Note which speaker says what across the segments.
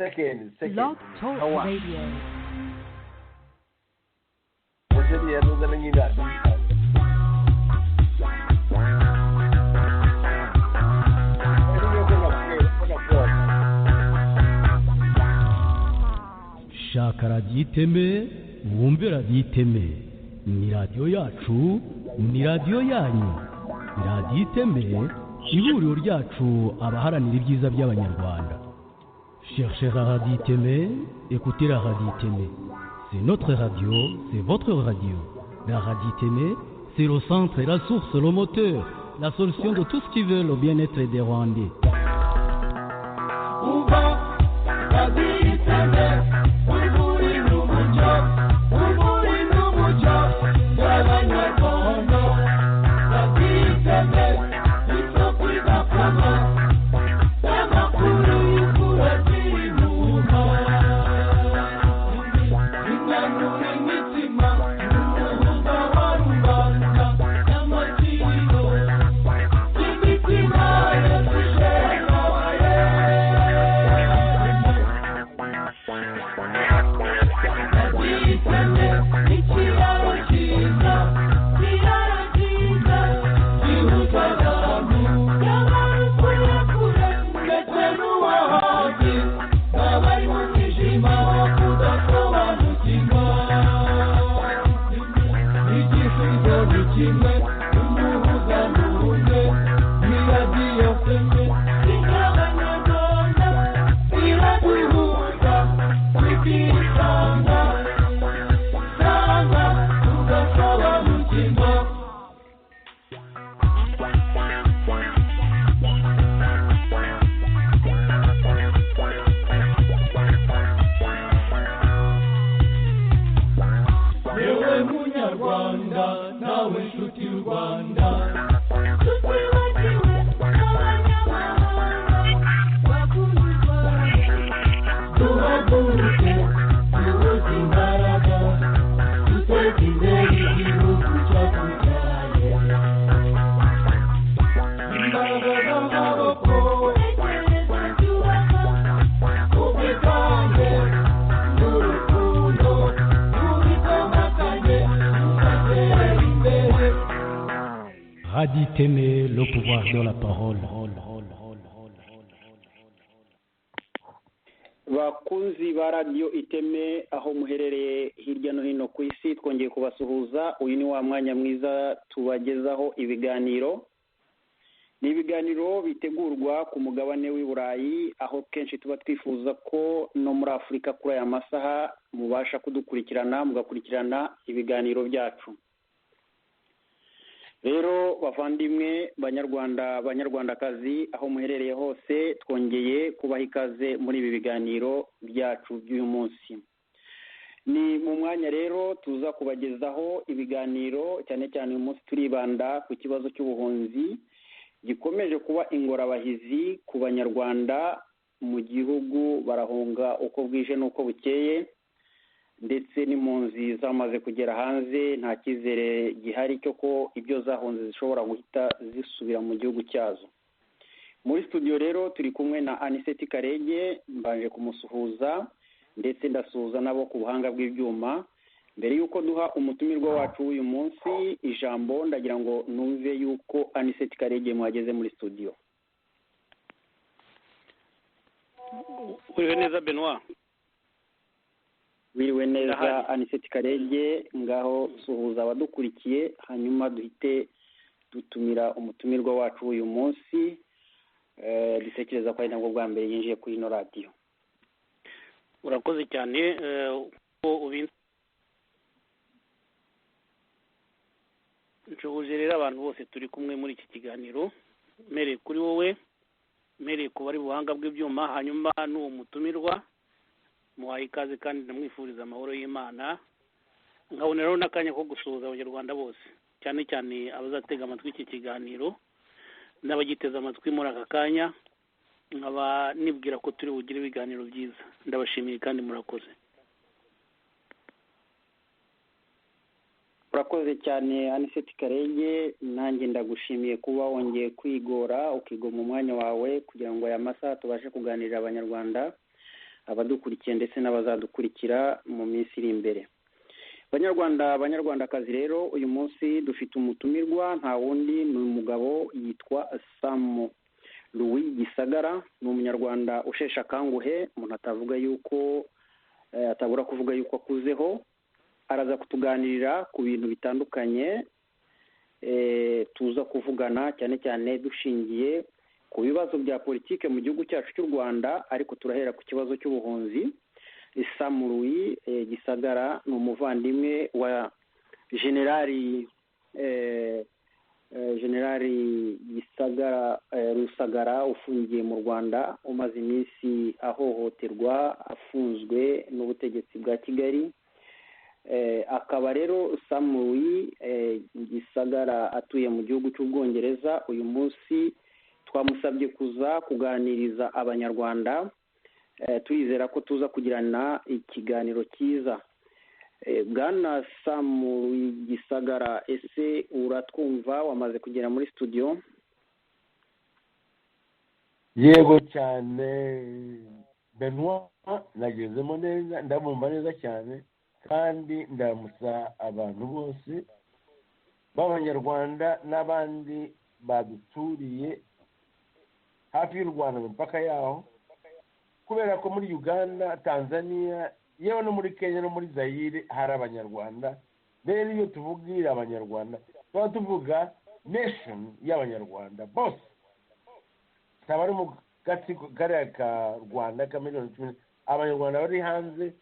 Speaker 1: Second.
Speaker 2: Blog Talk
Speaker 1: Hawa.
Speaker 2: Radio.
Speaker 1: What's in here? Those are you got.
Speaker 3: shaka radiyo iteme wumve radiyo iteme ni radiyo yacu ni radiyo yanyu radiyo iteme ihuriro ryacu abaharanira ibyiza by'abanyarwanda cherchez la radio iteme écoutez la radio iteme c'est notre radio c'est votre radio la radio iteme c'est le centre la source le moteur la solution de tout ce qui veut le bien-être des Rwandais. Radio Iteme, le pouvoir de la parole.
Speaker 4: bakunzi ba radiyo iteme aho muherereye hirya no hino ku isi twongeye kubasuhuza. Uyu ni wa mwanya mwiza tubagezaho ibiganiro. Ni ibiganiro bitegurwa ku mugabane w'i Burayi, aho kenshi tuba twifuza ko no muri Afurika kuri aya masaha mubasha kudukurikirana, mugakurikirana ibiganiro byacu. Rero bavandimwe banyarwanda banyarwandakazi aho muherereye hose, twongeye kubaha ikaze muri ibi biganiro byacu by'uyu munsi. Ni mu mwanya rero tuza kubagezaho ibiganiro, cyane cyane uyu munsi turibanda ku kibazo cy'ubuhunzi gikomeje kuba ingorabahizi ku banyarwanda mu gihugu. Barahunga uko bwije n'uko bukeye, ndetse n'impunzi zamaze kugera hanze nta cyizere gihari cyo ko ibyo zahunze zishobora guhita zisubira mu gihugu cyazo. Muri studio rero turi kumwe na Aniseti Karege, mbanje kumusuhuza ndetse ndasuhuza nabo ku buhanga bw'ibyuma. Mbere yuko duha umutumirwa wacu uyu munsi ijambo, ndagira ngo numve yuko Aniseti Karege mwageze muri studio.
Speaker 5: Uriwe neza Benoit?
Speaker 4: Wiriwe neza Aniseti Karege, ngaho suhuza abadukurikiye hanyuma duhite dutumira umutumirwa wacu uyu munsi. Dutekereza ko ari nabwo bwa mbere yinjiye kuri ino radiyo.
Speaker 5: Urakoze cyane. Nshobuje rero abantu bose turi kumwe muri iki kiganiro, mereye kuri wowe, mereye ku bari buhanga bw'ibyuma, hanyuma n'uwo mutumirwa muhaye ikaze kandi ndamwifuriza amahoro y'Imana. Nkaboneraho n'akanya ko gusuhuza abanyarwanda bose, cyane cyane abazatega amatwi iki kiganiro n'abagiteze amatwi muri aka kanya. Nkaba nibwira ko turi bugire ibiganiro byiza. Ndabashimiye kandi murakoze.
Speaker 4: Urakoze cyane Aniseti Karege, nanjye ndagushimiye kuba wongeye kwigora ukigoma umwanya wawe kugira ngo aya masaha tubashe kuganirira abanyarwanda. abadukurikiye ndetse n'abazadukurikira mu minsi iri imbere. Banyarwanda banyarwandakazi rero uyu munsi dufite umutumirwa, nta wundi ni umugabo yitwa Sam Louis Gisagara. Ni umunyarwanda usheshe akanguhe, umuntu atavuga yuko atabura kuvuga yuko akuzeho. Araza kutuganirira ku bintu bitandukanye tuza kuvugana cyane cyane dushingiye ku bibazo bya politike mu gihugu cyacu cy'u Rwanda, ariko turahera ku kibazo cy'ubuhunzi. Sam Louis Gisagara ni umuvandimwe wa Generali Gisagara Rusagara ufungiye mu Rwanda, umaze iminsi ahohoterwa afunzwe n'ubutegetsi bwa Kigali. Akaba rero Sam Louis Gisagara atuye mu gihugu cy'Ubwongereza. Uyu munsi twamusabye kuza kuganiriza abanyarwanda, turizera ko tuza kugirana ikiganiro cyiza. Bwana Sam Louis Gisagara, ese uratwumva? Wamaze kugera muri studio?
Speaker 2: Yego cyane Benoit, nagezemo neza, ndabumva neza cyane, kandi ndamusa abantu bose b'abanyarwanda n'abandi baduturiye hafi y'u Rwanda mu mipaka yaho, kubera ko muri Uganda, Tanzania, yewe no muri Kenya no muri Zaire hari abanyarwanda. Rero iyo tuvugira abanyarwanda tuba tuvuga nation y'abanyarwanda bose, taba ari mu gatsiko kariya ka Rwanda ka miliyoni 10. Abanyarwanda bari hanze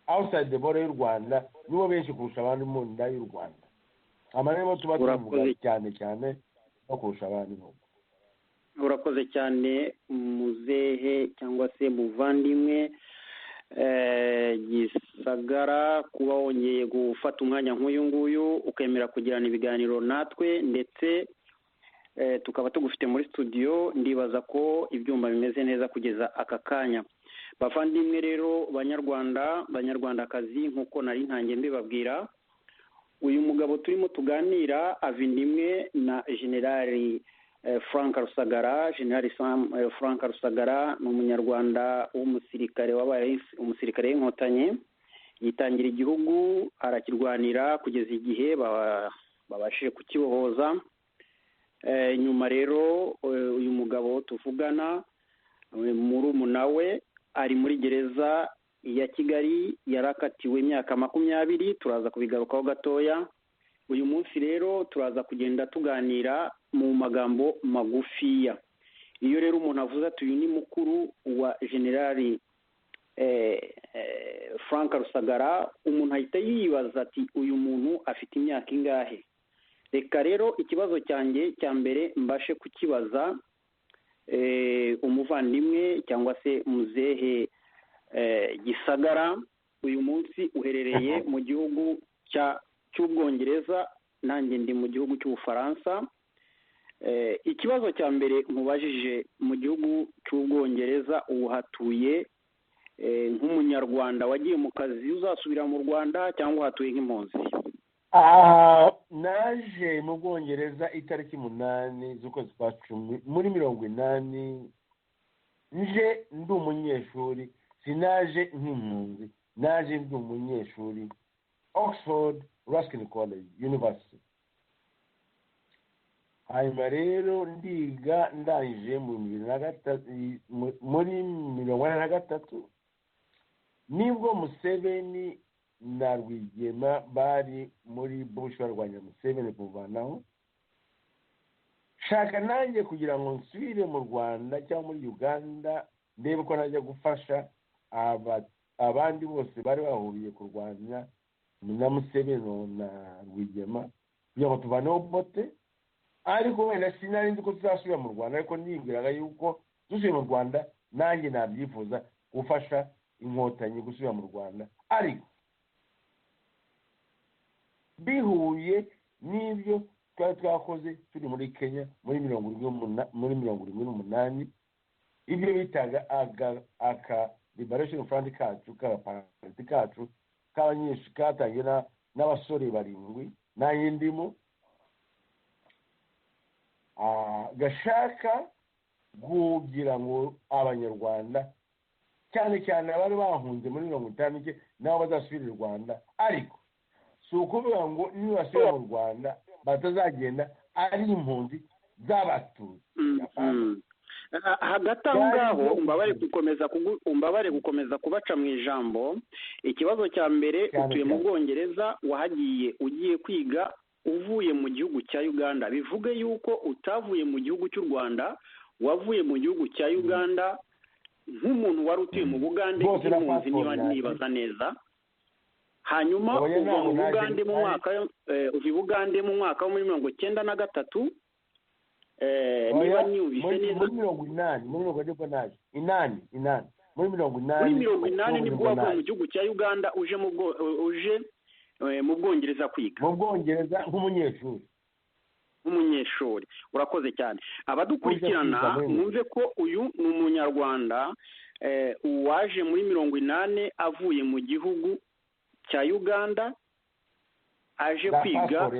Speaker 2: outside the border y'u Rwanda nibo benshi kurusha abandi mu nda y'u Rwanda. Amarembo tuba tuvuga cyane cyane no kurusha abandi.
Speaker 4: Urakoze cyane muzehe cyangwa se muvandimwe Gisagara, kuba wongeye gufata umwanya nk'uyu nguyu ukemera kugirana ibiganiro natwe, ndetse tukaba tugufite muri studio. Ndibaza ko ibyuma bimeze neza kugeza aka kanya. Bavandimwe rero banyarwanda banyarwandakazi, nk'uko nari ntangiye mbibabwira, uyu mugabo turimo tuganira avindimwe na Generali Frank Rusagara. Generali Frank Rusagara ni umunyarwanda w'umusirikare, wabaye umusirikare w'inkotanyi, yitangira igihugu arakirwanira kugeza igihe babashije kukibohoza. Nyuma rero uyu mugabo tuvugana, murumuna we ari muri gereza ya Kigali, yarakatiwe imyaka 20. Turaza kubigarukaho gatoya. Uyu munsi rero turaza kugenda tuganira mu magambo magufiya. Iyo rero umuntu avuze ati uyu ni mukuru wa Generali Frank Rusagara, umuntu ahita yibaza ati uyu muntu afite imyaka ingahe? Reka rero ikibazo cyanjye cya mbere mbashe kukibaza umuvandimwe cyangwa se muzehe Gisagara. Uyu munsi uherereye mu gihugu cy'Ubwongereza, nanjye ndi mu gihugu cy'Ubufaransa. Ikibazo cya mbere nkubajije, mu gihugu cy'Ubwongereza uhatuye nk'umunyarwanda wagiye mu kazi, uzasubira mu Rwanda cyangwa uhatuye nk'impunzi?
Speaker 2: Naje mu Bwongereza itariki 8 z'ukwezi kwa 10 muri 80. Nje ndi umunyeshuri, sinaje nk'impunzi, naje ndi umunyeshuri Oxford Ruskin College University. Hanyuma rero ndiga ndangije muri 1983 nibwo Museveni na Rwigema bari muri Bush barwanya Museveni kuvanaho. Shaka nanjye kugira ngo nsubire mu Rwanda cyangwa muri Uganda, ndebe ko najya gufasha abandi bose bari bahuriye kurwanya na Museveni na Rwigema kugira ngo tuvaneho bote. Ariko wenda sinari nzi ko tuzasubira mu Rwanda, ariko nibwiraga yuko dusubiye mu Rwanda nanjye nabyifuza gufasha inkotanyi gusubira mu Rwanda. Ariko bihuye n'ibyo twari twakoze turi muri Kenya muri 1978, ibyo bitaga aka Liberation Front kacu k'abaparti kacu k'abanyeshuri katangiye n'abasore 7 nanjye ndimo, gashaka kugira ngo abanyarwanda cyane cyane abari bahunze muri 50 nabo bazasubira i Rwanda ariko si ukuvuga ngo nibasubira mu Rwanda batazagenda ari impunzi z'abatutsi.
Speaker 4: hagati aho ngaho umbabare gukomeza kubaca mu ijambo. Ikibazo cya mbere, utuye mu Bwongereza, wahagiye ugiye kwiga uvuye mu gihugu cya Uganda, bivuge yuko utavuye mu gihugu cy'u Rwanda, wavuye mu gihugu cya Uganda nk'umuntu wari utuye mu Bugande nk'impunzi, niba nibaza neza. Hanyuma uva mu Bugande mu mwaka mu mwaka wa 1993 niba niyumvise neza
Speaker 2: muri 80 muri
Speaker 4: 80 nibwo wavuye mu gihugu cya Uganda uje mu Bwongereza kwiga
Speaker 2: mu Bwongereza nk'umunyeshuri.
Speaker 4: Urakoze cyane. Abadukurikirana mwumve ko uyu ni umunyarwanda waje muri 80 avuye mu gihugu cya Uganda aje kwiga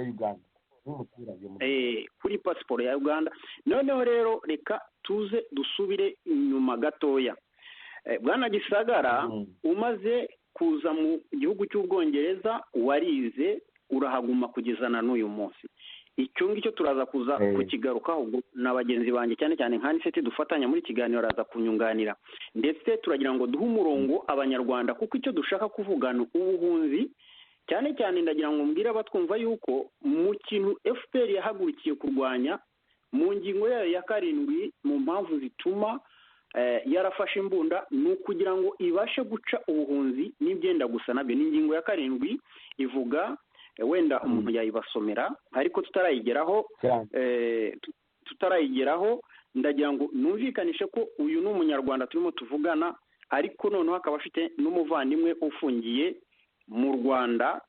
Speaker 4: kuri pasiporo ya Uganda. Noneho rero reka tuze dusubire inyuma gatoya. Bwana Gisagara, umaze kuza mu gihugu cy'Ubwongereza warize urahaguma kugeza na n'uyu munsi. Icyo ngicyo turaza kuza kukigarukaho na bagenzi banjye cyane cyane nka Niseti dufatanya muri kiganiro araza kunyunganira, ndetse turagira ngo duhe umurongo abanyarwanda kuko icyo dushaka kuvugana ubuhunzi cyane cyane. Ndagira ngo mbwire abatwumva yuko mu kintu FPR yahagurukiye kurwanya mu ngingo yayo ya 7 mu mpamvu zituma yarafashe imbunda ni ukugira ngo ibashe guca ubuhunzi n'ibyenda gusa nabyo. Ni ingingo ya 7 ivuga, wenda umuntu yayibasomera ariko tutarayigeraho, ndagira ngo numvikanishe ko uyu ni umunyarwanda turimo tuvugana, ariko noneho akaba afite n'umuvandimwe ufungiye mu Rwanda,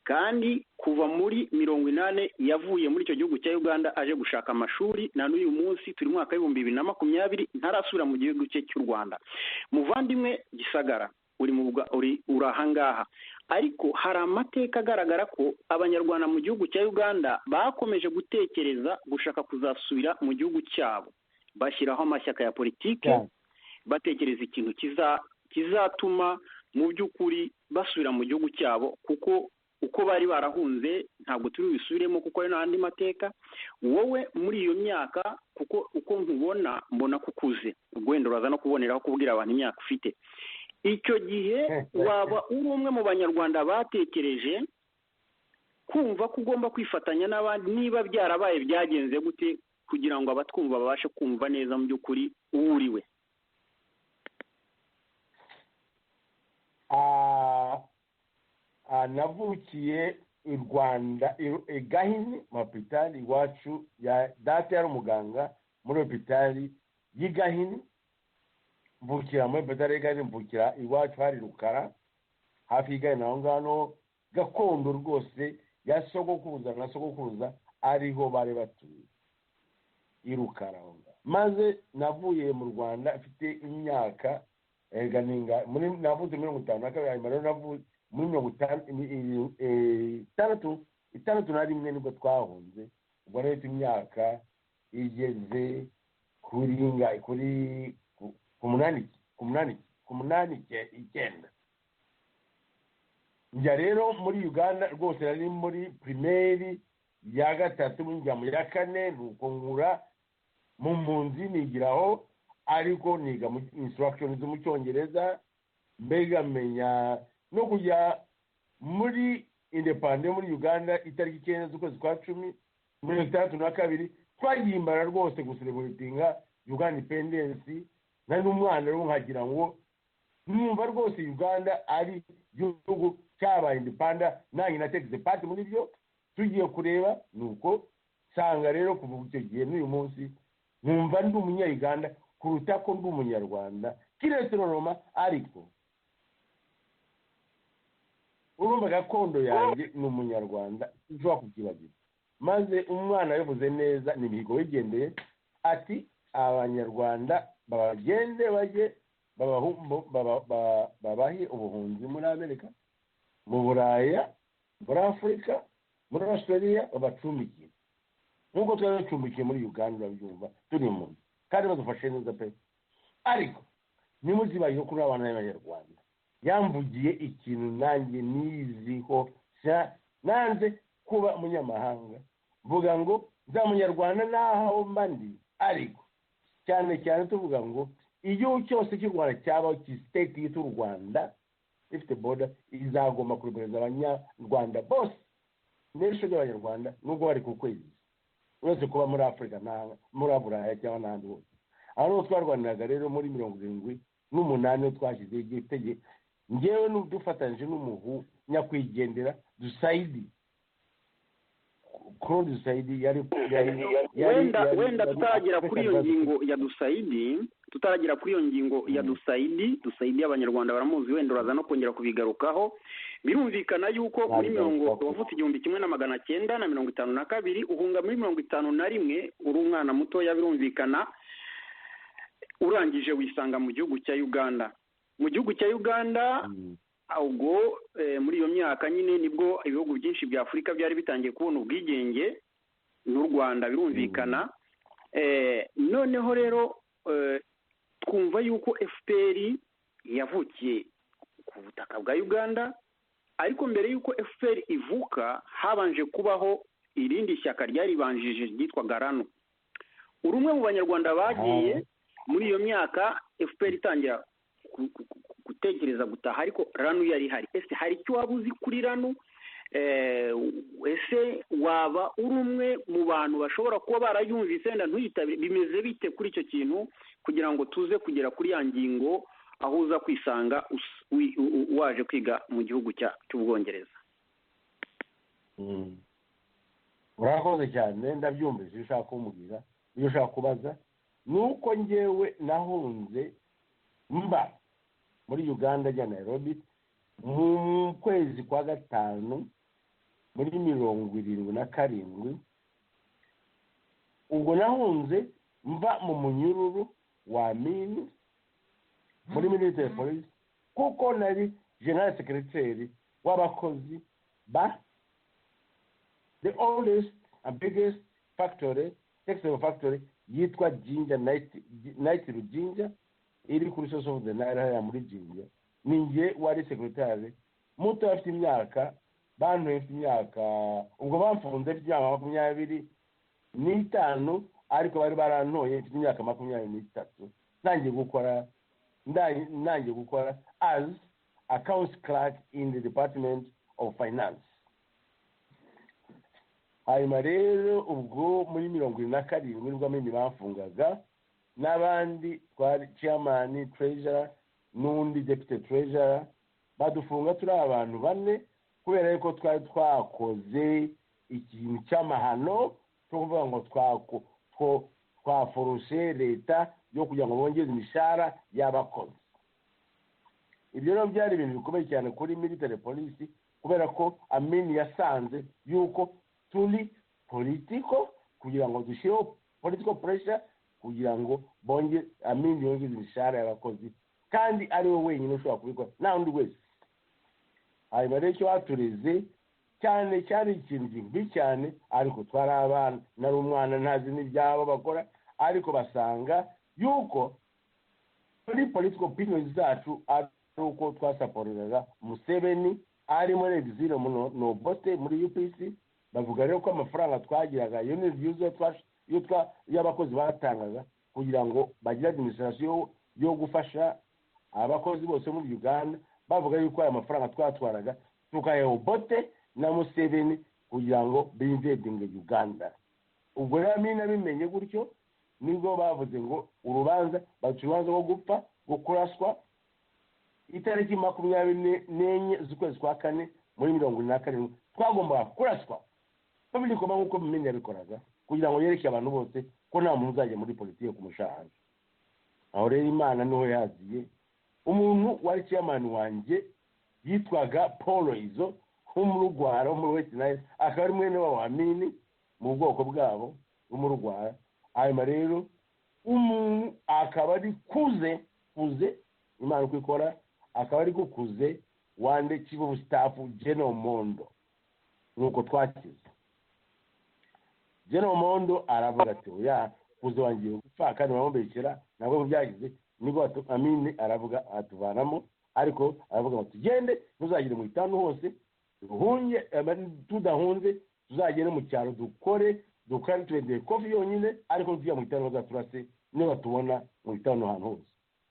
Speaker 4: kandi kuva muri 80 yavuye muri icyo gihugu cya Uganda aje gushaka amashuri, na n'uyu munsi turi mu mwaka wa 2020 ntarasubira mu gihugu cye cy'u Rwanda. Muvandimwe Gisagara, uri ahangaha, ariko hari amateka agaragara ko abanyarwanda mu gihugu cya Uganda bakomeje gutekereza gushaka kuzasubira mu gihugu cyabo, bashyiraho amashyaka ya politike, batekereza ikintu kizatuma mu by'ukuri basubira mu gihugu cyabo, kuko uko bari barahunze ntabwo turi bisubiremo kuko ari n'andi mateka. Wowe muri iyo myaka, kuko uko mbona kukuze, wenda uraza no kuboneraho kubwira abantu imyaka ufite, icyo gihe waba uri umwe mu banyarwanda batekereje kumva ko ugomba kwifatanya n'abandi? Niba byarabaye byagenze gute kugira ngo abatwumva babashe kumva neza mu by'ukuri uwo uriwe?
Speaker 2: Navukiye i Rwanda i Gahini mu hopitali iwacu. Data yari umuganga muri hopitali y'i Gahini, mvukira muri hopitali y'i Gahini, mvukira iwacu hari Rukara hafi y'i Gahini aho ngaho, gakondo rwose ya sogokuruza na sogokuruza ariho bari batuye i Rukara. Maze navuye mu Rwanda mfite imyaka navutse muri 52, hanyuma rero navuye muri 1951 nibwo twahunze. ubwo rero imyaka igeze kuri ku munani icyenda. njya rero muri Uganda rwose nari muri primaire ya 3 njya mu ya 4, nuko nkura mu mpunzi nigiraho, ariko niga mu instructions mu Cyongereza, mbega menya no kujya muri independent muri Uganda itariki 9 z'ukwezi kwa 10 muri 1962 twagimbara rwose gucelebratinga Uganda independence. nari n'umwana rero nkagira ngo numva rwose Uganda ari igihugu cyabaye independent, nanjye nategeze part muri byo. Tugiye kureba nuko sanga rero kuva icyo gihe n'uyu munsi numva ndi umunya-Uganda kuruta ko ndi umunyarwanda kiretse Roma. ariko urumva gakondo yanjye ni umunyarwanda, nshobora kukibagira. maze umwana yavuze neza, ni imihigo wigendeye, ati abanyarwanda bagende bajye babahe ubuhunzi muri Amerika, mu Buraya, muri Afurika, muri Australia, babacumbikiye nk'uko twari ducumbikiye muri Uganda. urabyumva turi mu kandi badufashe neza pe. ariko nimuzibayeho kuri abana b'abanyarwanda yamvugiye ikintu nanjye niziho nanze kuba umunyamahanga mvuga ngo nza munyarwanda naho mba ndi ariko cyane cyane tuvuga ngo igihugu cyose cy'u Rwanda cyabaho state y'u Rwanda ifite border izagomba kurebereza abanyarwanda bose n'isho ry'abanyarwanda nubwo bari ku kwezi uretse kuba muri Afurika muri Buraya cyangwa n'ahandi hose aho niho twarwaniraga rero muri 78 twashyize igitege ngewe n'udufatanyije n'umuhu nyakwigendera Dusaidi Claude Dusaidi yari
Speaker 4: wenda tutaragera kuri iyo ngingo ya Dusaidi Dusaidi abanyarwanda baramuzi wenda uraza no kongera kubigarukaho birumvikana yuko muri wavutse 1952 uhunga muri 51 uri umwana mutoya birumvikana urangije wisanga mu gihugu cya Uganda ubwo muri iyo myaka nyine nibwo ibihugu byinshi bya Afurika byari bitangiye kubona ubwigenge n'u Rwanda birumvikana noneho rero twumva yuko FPR yavukiye ku butaka bwa Uganda ariko mbere yuko FPR ivuka habanje kubaho irindi shyaka ryaribanjije ryitwa RANU urumwe mu banyarwanda bagiye muri iyo myaka FPR itangira gutekereza gutaha ariko RANU yari hari ese hari icyo wabuzi kuri RANU ese waba uri umwe mu bantu bashobora kuba barayumvise wenda ntuyitabire bimeze bite kuri icyo kintu kugira ngo tuze kugera kuri ya ngingo aho uza kwisanga waje kwiga mu gihugu cy'Ubwongereza?
Speaker 2: urakoze cyane ndabyumvise ushaka kumubwira iyo ushaka kubaza nuko ngewe nahunze mba muri Uganda ya Nairobi mu kwezi kwa gatanu muri 77 ubwo nahunze mva mu munyururu wa Mini muri military police kuko nari general secretary w'abakozi ba the oldest and biggest factory textile factory yitwa Jinja Night Jinja iri kuri source of the Nile ya muri Jinja ninjye wari secretary muto afite imyaka bantu afite imyaka ubwo bamfunze afite imyaka 25 ariko bari barantoye afite imyaka 23 nanjye gukora as accounts clerk in the Department of Finance. hanyuma rero ubwo muri 77 nibwo amenye bafungaga n'abandi twari chairman treasurer n'undi deputy treasurer badufunga turi abantu bane kubera yuko twari twakoze ikintu cy'amahano cyo kuvuga ngo twaforoshe leta yo kugira ngo bongeze imishahara y'abakozi. Ibyo rero byari ibintu bikomeye cyane kuri military police kubera ko Amini yasanze yuko turi politiko kugira ngo dushireho political pressure kugira ngo bonge Amini yongeze imishahara y'abakozi kandi ari we wenyine ushobora kubikora nta undi wese. Hanyuma rero icyo batureze cyane cyane ikintu gimbi cyane ariko twari abana nari umwana ntazi n'ibyabo bakora ariko basanga yuko muri political opinions zacu uko twasaporeraga Museveni ari muri exile no bote muri UPC. Bavuga rero ko amafaranga twagiraga unit user y'abakozi batangaga kugira ngo bagire administration yo gufasha abakozi bose muri Uganda. Bavuga yuko aya mafaranga twatwaraga tukayeho bote na Museveni kugira ngo binvedinge Uganda. Ubwo rero Amina bimenye gutyo nibwo bavuze ngo urubanza bacurubanza rwo gupfa gukuraswa itariki 24 z'ukwezi kwa kane muri 77 twagomba kuraswa babiri koma nkuko Mumenya bikoraga kugira ngo yereke abantu bose ko nta muntu uzajya muri politike ku mushahara. Aho rero Imana niho yaziye umuntu wari chairman wanje yitwaga Paul Izo mu Rwanda mu West Nile akaba ari mwene wa Amini mu bwoko bwabo mu Rwanda. Hanyuma rero umuntu akaba ari kuze Imana kwikora akaba ari gukuze wande chief of staff General Mondo nuko twakize. General Mondo aravuga ati ya kuze wangiye gupfa kandi bamumbekera nabwo byagize nibwo Amini aravuga atuvanamo ariko aravuga ngo tugende tuzagire mu itanu hose duhunge tudahunze tuzagere mu cyaro dukore twendeye kofi yonyine ariko tujya mu itanu bazaturase niba tubona mu itanu ahantu hose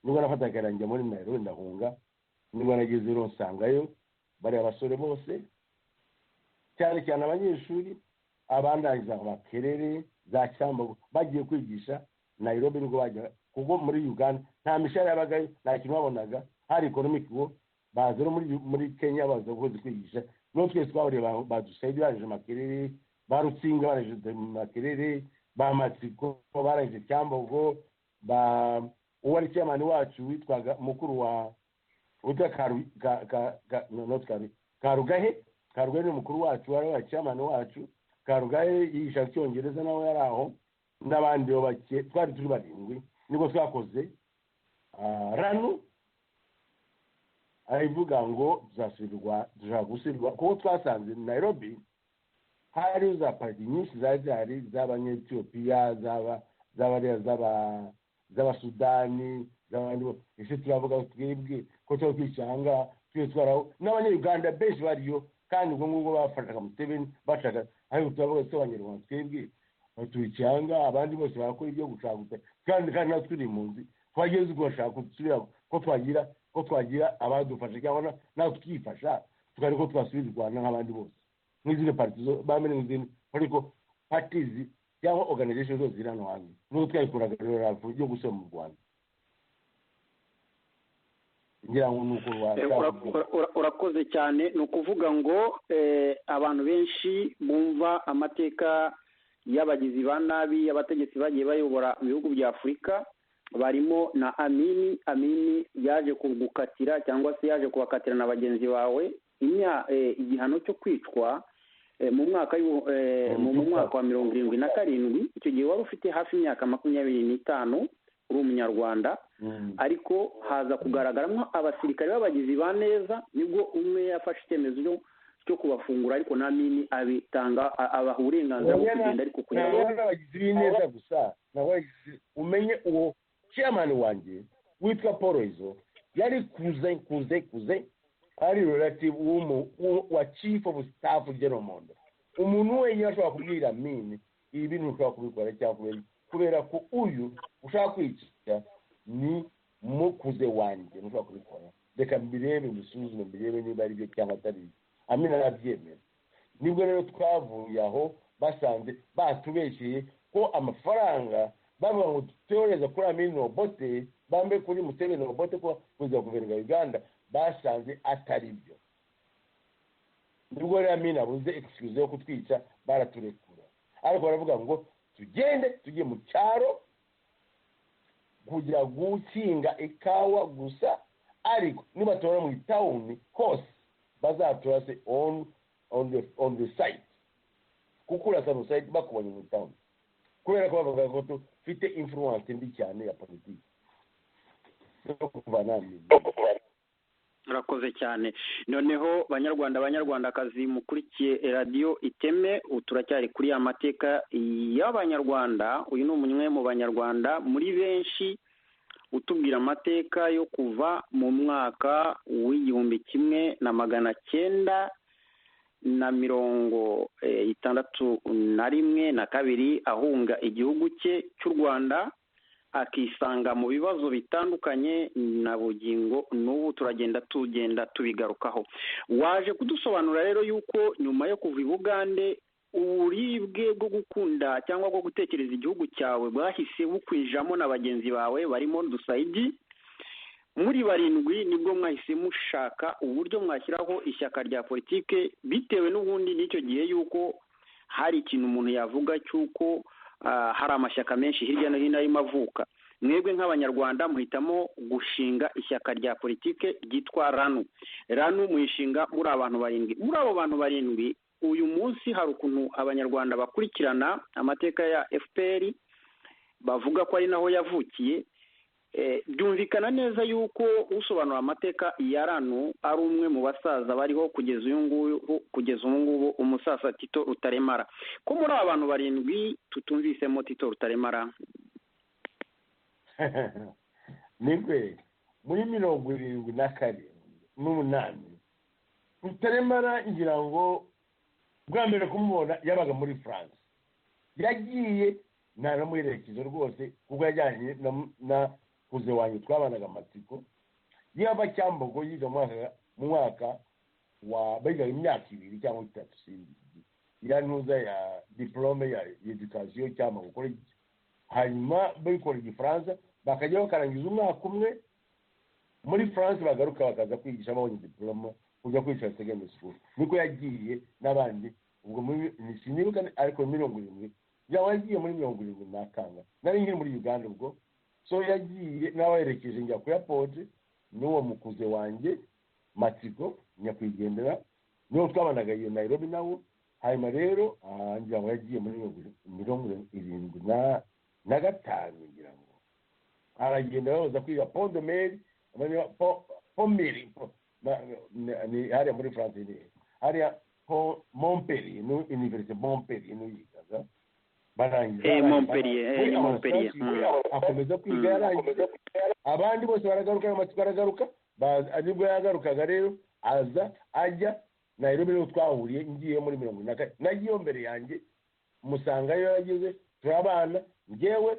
Speaker 2: nibwo nafata akarangira muri Nairobi ndahunga nibwo nageze rero nsangayo bari abasore bose cyane cyane abanyeshuri abandangiza Makerere za Cyambo bagiye kwigisha Nairobi nibwo bajya kuko muri Uganda nta mishahara yabagayo nta kintu babonaga hari economic wo baza muri Kenya baza kwigisha no twese twabure badusayidi baje Makerere barutsinga baraje Makerere bamatsiko baraje Cyambogo uwari chairman wacu witwaga mukuru wa uta Karugahe ni mukuru wacu wari chairman wacu Karugahe yigisha Cyongereza nawe yari aho n'abandi bake twari turi barindwi nibwo twakoze ranu arivuga ngo tuzasubirwa kuko twasanze Nairobi hari za party nyinshi zari z'abanyetiyopiya z'abasudani z'abandi ese turavuga twebwe ko cyo kwicanga twitwaraho n'abanyarwanda benshi bariyo kandi ubwo ngubwo bafashaga Museveni bashaka ariko turavuga se abanyarwanda twebwe tuyicanga abandi bose barakora ibyo gushaka kandi natwe turi impunzi twageze gushaka gusubira ko twagira abadufasha cyangwa natwe twifasha tukari ko twasubira u Rwanda nk'abandi bose n'izindi partizo bamenye n'izindi ariko parties cyangwa organization zose ziri hano hanze n'uko twayikoraga rero yo gusoma mu Rwanda ngira ngo nuko
Speaker 4: urakoze cyane ni ukuvuga ngo abantu benshi bumva amateka y'abagizi ba nabi y'abategetsi bagiye bayobora ibihugu bya Afurika barimo na Amini yaje kugukatira cyangwa se yaje kubakatira na bagenzi bawe igihano cyo kwicwa mu mwaka wa 77 icyo gihe wari ufite hafi imyaka 25 uri umunyarwanda ariko haza kugaragaramo abasirikare b'abagizi ba neza nibwo umwe yafashe icyemezo cyo kubafungura ariko na Amini abitanga abaha uburenganzira bwo kugenda ariko
Speaker 2: kunyara abagizi b'ineza gusa nawe umenye uwo chairman wanjye witwa Poroizo yari kuze ari relative wa chief of staff General Mondo umuntu wenyine ashobora kubwira Amini ibi bintu ushobora kubikora cyangwa kubera ko uyu ushaka kwica ni mukuze wanjye ushobora kubikora reka mbirebe musuzume mbirebe niba ari byo cyangwa atari Amini arabyemera nibwo rero twavuye aho basanze batubeshye ko amafaranga bavuga ngo tutoreza kuri Amini Obote bambe kuri Museveni Obote ko kuza guverinoma Uganda basanze atari byo nibwo rero Amini abuze excuse yo kutwica baraturekura ariko baravuga ngo tugende tujye mu cyaro kugira gukinga ikawa gusa ariko niba tora mu town hose bazatora se on the site kukura sa site bakubonye mu town kubera ko bavuga ko tufite influence mbi cyane ya politiki no kuvana
Speaker 4: urakoze cyane noneho banyarwandakazi mukurikiye radio Iteme turacyari kuri amateka y'abanyarwanda uyu ni umwe mu banyarwanda muri benshi utubwira amateka yo kuva mu mwaka w'1961 ahunga igihugu cye cy'u Rwanda akisanga mu bibazo bitandukanye na bugingo n'ubu tugenda tubigarukaho waje kudusobanura rero yuko nyuma yo kuva i Bugande uburibwe bwo gukunda cyangwa bwo gutekereza igihugu cyawe bwahise bukwijamo na bagenzi bawe barimo Dusayidi muri barindwi nibwo mwahise mushaka uburyo mwashyiraho ishyaka rya politike bitewe n'ubundi n'icyo gihe yuko hari ikintu umuntu yavuga cy'uko hari amashyaka menshi hirya no hino arimo avuka mwebwe nk'abanyarwanda muhitamo gushinga ishyaka rya politike ryitwa ranu muyishinga muri abantu barindwi uyu munsi hari ukuntu abanyarwanda bakurikirana amateka ya FPR bavuga ko ari naho yavukiye byumvikana neza yuko usobanura amateka ya ranu ari umwe mu basaza bariho kugeza ubu ngubu umusaza Tito Rutaremara ko muri abantu barindwi tutumvisemo Tito Rutaremara
Speaker 2: nibwe muri 1978 Rutaremara ngira ngo bwa mbere kumubona yabaga muri France yagiye naramuherekeje rwose kuko yajyanye na kuze wanyu twabanaga amatsiko yaba Cyambogo yiga mu mwaka wa biga imyaka 2 cyangwa 3 sindi yanuza ya diplome ya education cyangwa gukora hanyuma bayikora igifaransa bakajya bakarangiza umwaka umwe muri France bagaruka bakaza kwigisha abonye diplome kujya kwigisha secondary school niko yagiye n'abandi ubwo muri sinibuka ariko 70 yagiye muri 70 nakanga nari nkiri muri Uganda ubwo so yagiye nawerekeje njya ku airport n'uwo mukuze wanjye Matsiko nyakwigendera niyo twabanaga iyo Nairobi nawo hanyuma rero njya ngo yagiye muri 75 ngira ngo aragenda baza kwiga Pont de Mer Pomeri ni hariya muri France ni hariya Montpellier no Université Montpellier no yigaga barangiza
Speaker 4: Montpellier
Speaker 2: akomeza kwiga yarangiza abandi bose baragaruka amatsiko aragaruka nibwo yagarukaga rero aza ajya Nairobi niho twahuriye ngiye muri 74 nagiye mbere yanjye musanga yo yageze turabana ngewe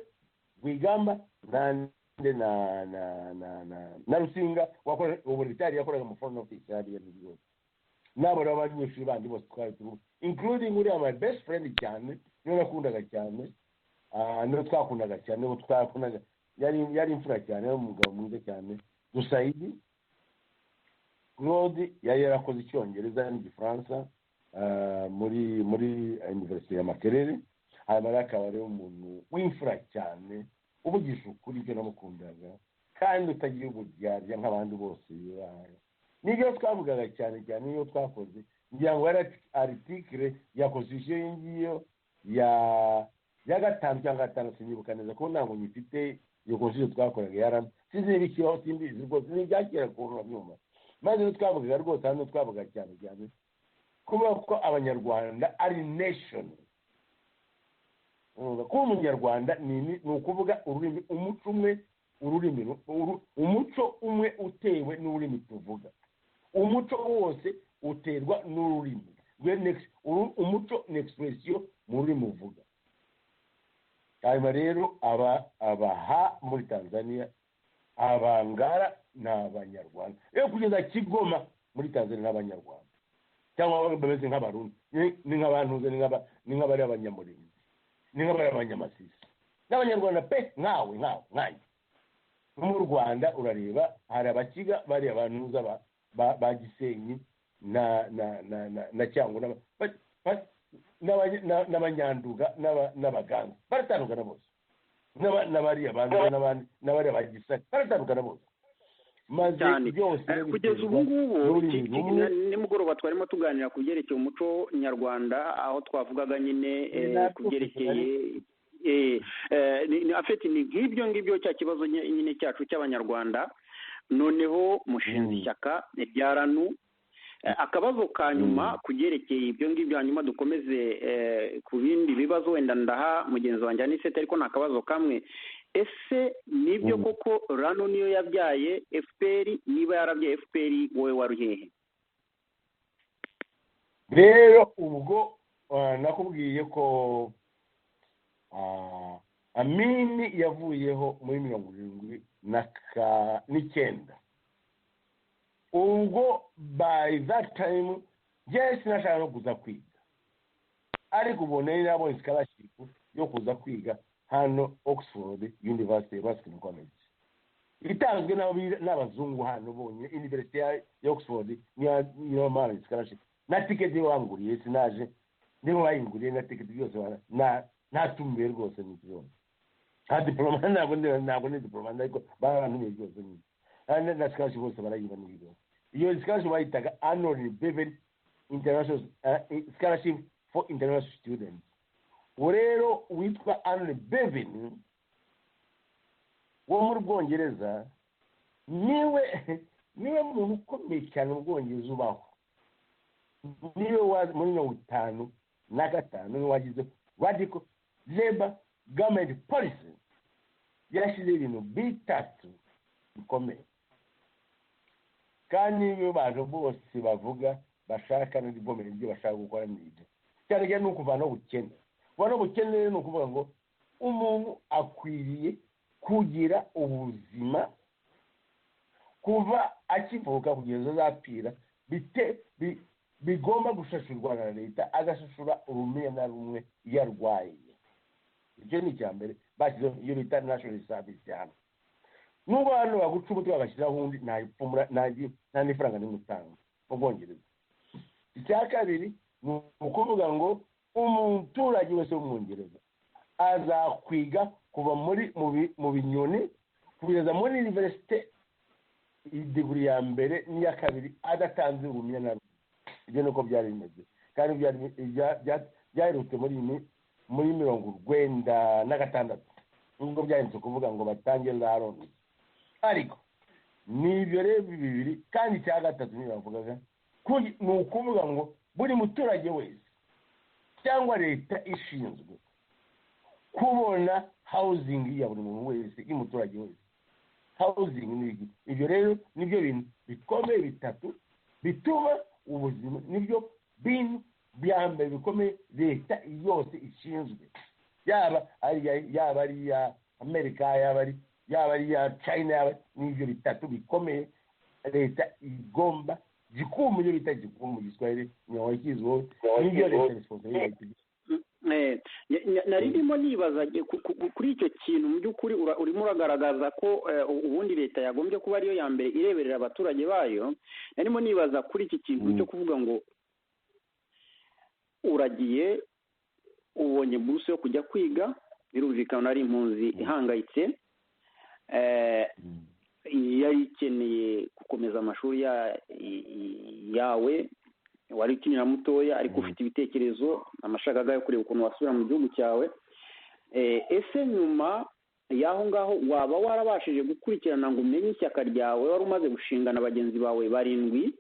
Speaker 2: Rwigamba nande na Rusinga wakora ubulitari yakoraga mu foreign office hariya n'ibyo nabo abanyeshuri bandi bose twari turu including uri my best friend cyane niyo nakundaga cyane niyo twakundaga cyane niyo twakundaga yari imfura cyane umugabo mwiza cyane Dusaidi Claude yari yarakoze icyongereza n'igifaransa muri University ya Makerere hanyuma akaba ari umuntu w'imfura cyane ubugisha ukuri cyo namukundaga kandi utagiye uburyarya nk'abandi bose nibyo twavugaga cyane niyo twakoze ngira ngo yari article ya constitution y'ingiyo ya gatanu cyangwa gatanu sinibuka neza ko ntabwo nyifite iyo constitution twakoraga yaram sinzibikiho simbizi rwose n'ibyakera ku nyuma maze twavugaga rwose hano twavuga cyane kuba ko abanyarwanda ari nation kuba umunyarwanda ni ukuvuga ururimi umuco umwe umuco umwe utewe n'ururimi tuvuga umuco wose uterwa n'ururimi umuco ni expression mu rurimi uvuga hanyuma rero abaha muri Tanzania abangara ni abanyarwanda rero kugeza Kigoma muri Tanzania n'abanyarwanda cyangwa bameze nk'abarundi ni nk'abantu ni nk'abari abanyamurimo ni nk'abari abanyamasisi n'abanyarwanda pe nkawe mu Rwanda urareba hari abakiga bari abantu ba Gisenyi na cyangwa n'abanyanduga n'abaganza baratandukana bose n'abari abantu n'abari abagisaka baratandukana bose maze byose
Speaker 4: kugeza ubu ngubu nimugoroba twarimo tuganira ku byerekeye umuco nyarwanda aho twavugaga nyine ku byerekeye afite ni ngibyo cya kibazo nyine cyacu cy'abanyarwanda noneho mushinze ishyaka rya RANU akabazo ka nyuma ku byerekeye ibyo ngibyo hanyuma dukomeze ku bindi bibazo wenda ndaha mugenzi wanjye Anisete ariko nta kabazo kamwe ese nibyo koko RANU niyo yabyaye FPR niba yarabyaye FPR wowe wari hehe
Speaker 2: rero ubwo nakubwiye ko Amini yavuyeho muri 79 ubwo by that time yes nashaka no kuza kwiga ariko ubone nabonye scholarship yo kuza kwiga hano Oxford University College itanzwe n'abazungu hano bonye University ya Oxford niyo mari scholarship na ticket wanguriye sinaje niho wayinguriye na ticket byose natumbiye rwose n'ikibona diploma ntabwo ni diploma ariko barantumye byose ni na scholarship bose barayiba n'ibyo iyo scholarship bayitaga Arnold Bevan International Scholarship for International Students rero witwa Arnold Bevan wo mu Bwongereza niwe muntu ukomeye cyane mu Bwongereza ubaho niwe muri 55 niwe wagize radical labor government policy yashyize ibintu bitatu bikomeye kandi iyo bantu bose bavuga bashaka n'ibigomero ibyo bashaka gukora n'ibyo cyane cyane ni ukuvanaho ubukene kuvanaho ubukene ni ukuvuga ngo umuntu akwiriye kugira ubuzima kuva akivuka kugeza azapfira bigomba gushashurwa na leta agashashura rumwe na rumwe iyo arwaye icyo ni icya mbere bashyizeho iyo bita national service hano nubwo hano baguca umutwe bagashyiraho undi nta n'ifaranga n'imutanga mu bwongereza icya kabiri ni ukuvuga ngo umuturage wese w'umwongereza azakwiga kuva mu binyoni kugeza muri universite diguri ya mbere n'iya kabiri adatanze rumwe na rumwe ibyo ni uko byari bimeze kandi byarutse muri 1996 nubwo byahindutse kuvuga ngo batange za loni ariko ni ibyo rero bibiri kandi icya gatatu niyo bavugaga ni ukuvuga ngo buri muturage wese cyangwa leta ishinzwe kubona housing ya buri muntu wese y'umuturage wese housing n'igi ibyo rero nibyo bintu bikomeye bitatu bituma ubuzima nibyo bintu bya mbere bikomeye leta yose ishinzwe yaba ari iya amerika yaba ari iya china n'ibyo bitatu bikomeye leta igomba gikumu iyo bita gikumu mu giswahili nyawo ikizwo n'ibyo leta responsibility
Speaker 4: nari ndimo nibaza kuri icyo kintu mu by'ukuri urimo uragaragaza ko ubundi leta yagombye kuba ariyo ya mbere ireberera abaturage bayo narimo nibaza kuri iki kintu cyo kuvuga ngo uragiye ubonye buruse yo kujya kwiga birumvikana ari impunzi ihangayitse yari ikeneye gukomeza amashuri yawe wari ukiri na mutoya ariko ufite ibitekerezo amashagaga yo kureba ukuntu wasubira mu gihugu cyawe ese nyuma y'aho ngaho waba warabashije gukurikirana ngo umenye ishyaka ryawe wari umaze gushingana bagenzi bawe barindwi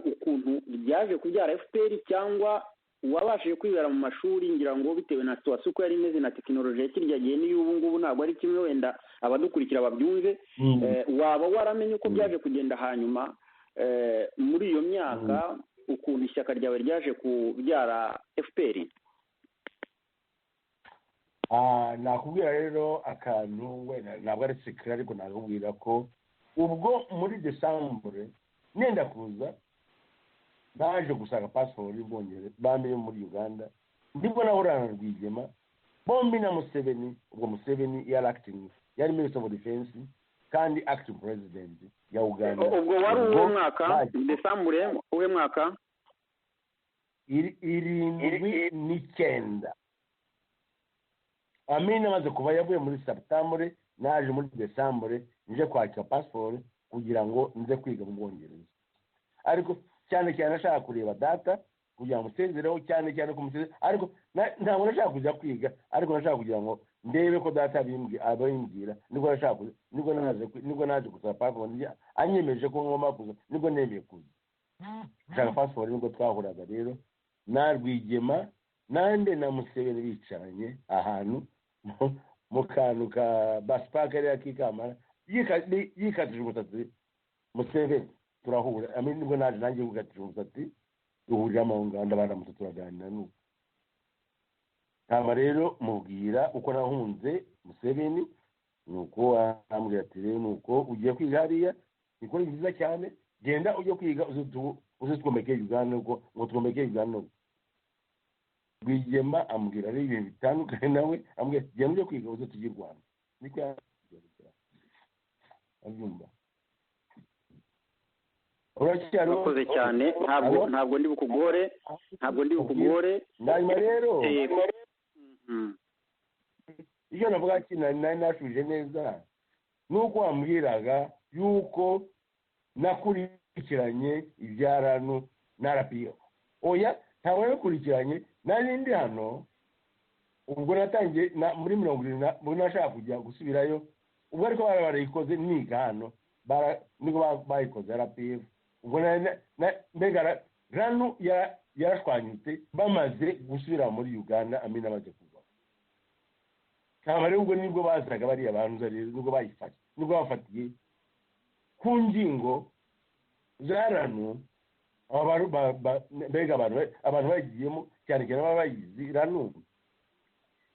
Speaker 4: ukuntu ryaje kubyara FPR cyangwa wabashije kwibera mu mashuri ngira ngo bitewe na situwasiyo uko yari imeze na tekinoloji ya kirya gihe n'iyo ubu ngubu ntabwo ari kimwe wenda abadukurikira babyumve waba waramenye uko byaje kugenda hanyuma muri iyo myaka ukuntu ishyaka ryawe ryaje kubyara FPR
Speaker 2: nakubwira rero akantu wenda ntabwo ari sekire ariko nakubwira ko ubwo muri desambure nenda kuza naje gusanga pasiporo y'ubwongereza bambi yo muri uganda ndibwo nahorana Rwigema bombi na Museveni ubwo Museveni yari acting yari minister of defense kandi acting president ya uganda
Speaker 4: ubwo wari uwo mwaka desambure uwe mwaka
Speaker 2: 79 amina maze kuba yavuye muri septembre naje muri desambure nje kwakira pasiporo kugira ngo nze kwiga mu bwongereza ariko cyane cyane ashaka kureba data kugira ngo musezereho cyane kumusezera ariko ntabwo nashaka kujya kwiga ariko nashaka kugira ngo ndebe ko data abimbwira nibwo naje gusaba pasiporo anyemeje ko ngomba kuza nibwo nemeye kuza nshaka pasiporo nibwo twahuraga rero na Rwigema nande na Museveni bicaranye ahantu mu kantu ka basipaka yari akikamara yikatije umusatsi Museveni turahura nibwo naje nanjye gukatije umusatsi duhurira mu nganda baramutse turaganira n'ubu hama rero mubwira uko nahunze Museveni nuko ambwira ati rero nuko ugiye kwiga hariya niko ni byiza cyane genda ujye kwiga uzitwomeke Uganda ngo twomeke Uganda Rwigema ambwira rero ibintu bitandukanye nawe ambwira genda ujye kwiga uze tujye Rwanda niko abyumva
Speaker 4: urakoze cyane ntabwo ndi bukugore
Speaker 2: nyuma rero iyo navuga ati nari nashuje neza nuko wambwiraga yuko nakurikiranye ibyarano na RPF oya ntabwo nakurikiranye nari ndi hano ubwo natangiye muri 70 nashaka kujya gusubirayo ubwo ariko barayikoze niga hano niko bayikoze RPF ubwo mbega rano yarashwanyutse bamaze gusubira muri Uganda amina amaze kuva kaba rero ubwo nibwo bazaga bari abantu rero nibwo bayifashe nibwo bafatiye ku ngingo za ranu mbega abantu bagiyemo cyane cyane baba bayizi ranu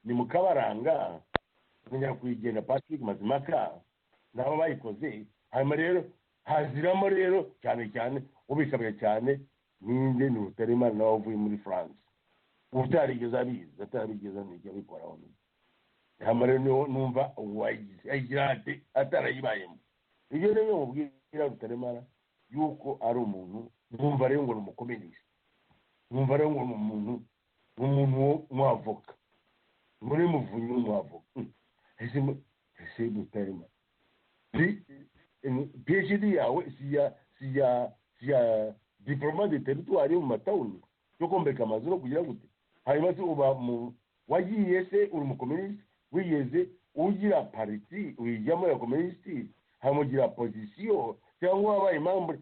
Speaker 2: ni mu Kabaranga nyakwigendera Patrick Mazimaka nabo bayikoze hanyuma rero haziramo rero cyane cyane ubikabira cyane ninde ni Rutaremara nawe uvuye muri France utarigeze abizi atarigeze anijya bikoraho hanyuma rero numva wayizi ayirate atarayibayemo ibyo rero mubwira Rutaremara yuko ari umuntu numva rero ngo numukomenisha numva rero ngo umuntu mwavoka muri muvunyi mwavoka ese Rutaremara PhD yawe siya diploma de territoire mu matawuni yo kombeka amazu no kugira gute hanyuma se uba wagiye se uri umukomuniste wigeze ugira pariti wijyamo ya komuniste hamugira position cyangwa wabaye impamvu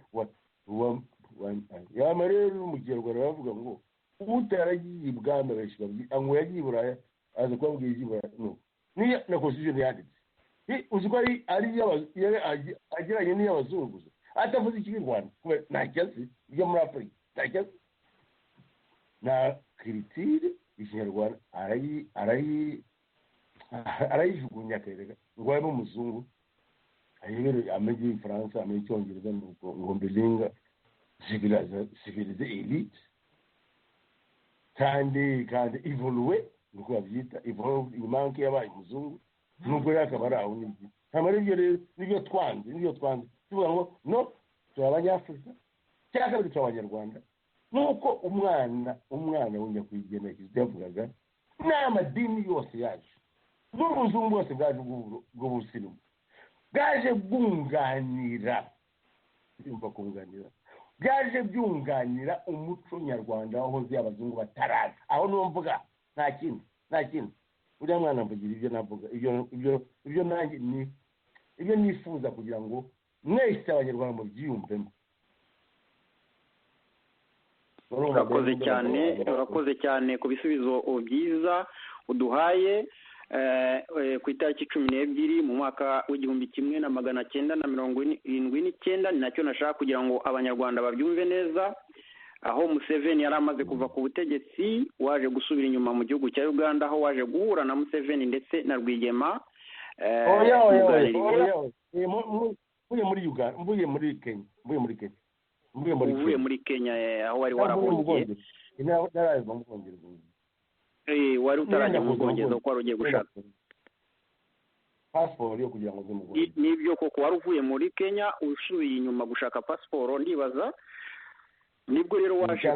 Speaker 2: yama rero mu Kinyarwanda bavuga ngo utaragiye ibwami benshi babwira ngo yagiye Buraya aza kubabwira iby'Iburaya no niya na constitution yanditse uzi ko ari agiranye n'iy'abazungu atavuze ikinyarwanda kubera nta cyasi ibyo muri Afurika nta cyasi na kiritire ikinyarwanda arayijugunya akareka ngo abe umuzungu ayibere amenye igifaransa amenye icyongereza ngo mbilinga civilize elite kandi evolue nuko babyita evolve imanke yabaye umuzungu nubwo yakaba ari aho n'iki hanyuma rero nibyo twanze tuvuga ngo no turi abanyafurika cyangwa kabiri turi abanyarwanda nuko umwana w'unyakwigendera Kizito yavugaga n'amadini yose yaje n'ubuzungu bwose bwaje bw'ubusirimu bwaje bwunganira byaje byunganira umuco nyarwanda wahoze abazungu bataraza aho numvuga nta kindi uriya mwana mvugira ibyo navuga ibyo nanjye ni ibyo nifuza kugira ngo mwese abanyarwanda mubyiyumvemo.
Speaker 4: urakoze cyane ku bisubizo byiza uduhaye ku itariki 12 mu mwaka w'1979 ni nacyo nashaka kugira ngo abanyarwanda babyumve neza aho Museveni yari amaze kuva ku butegetsi waje gusubira inyuma mu gihugu cya Uganda aho waje guhura na Museveni ndetse na Rwigema
Speaker 2: mvuye muri Kenya
Speaker 4: aho wari warahungiye wari utarajya mu Bwongereza uko wari ugiye gushaka
Speaker 2: pasiporo yo kugira ngo
Speaker 4: uzimugure nibyo koko wari uvuye muri Kenya usubiye inyuma gushaka pasiporo ndibaza nibwo rero waje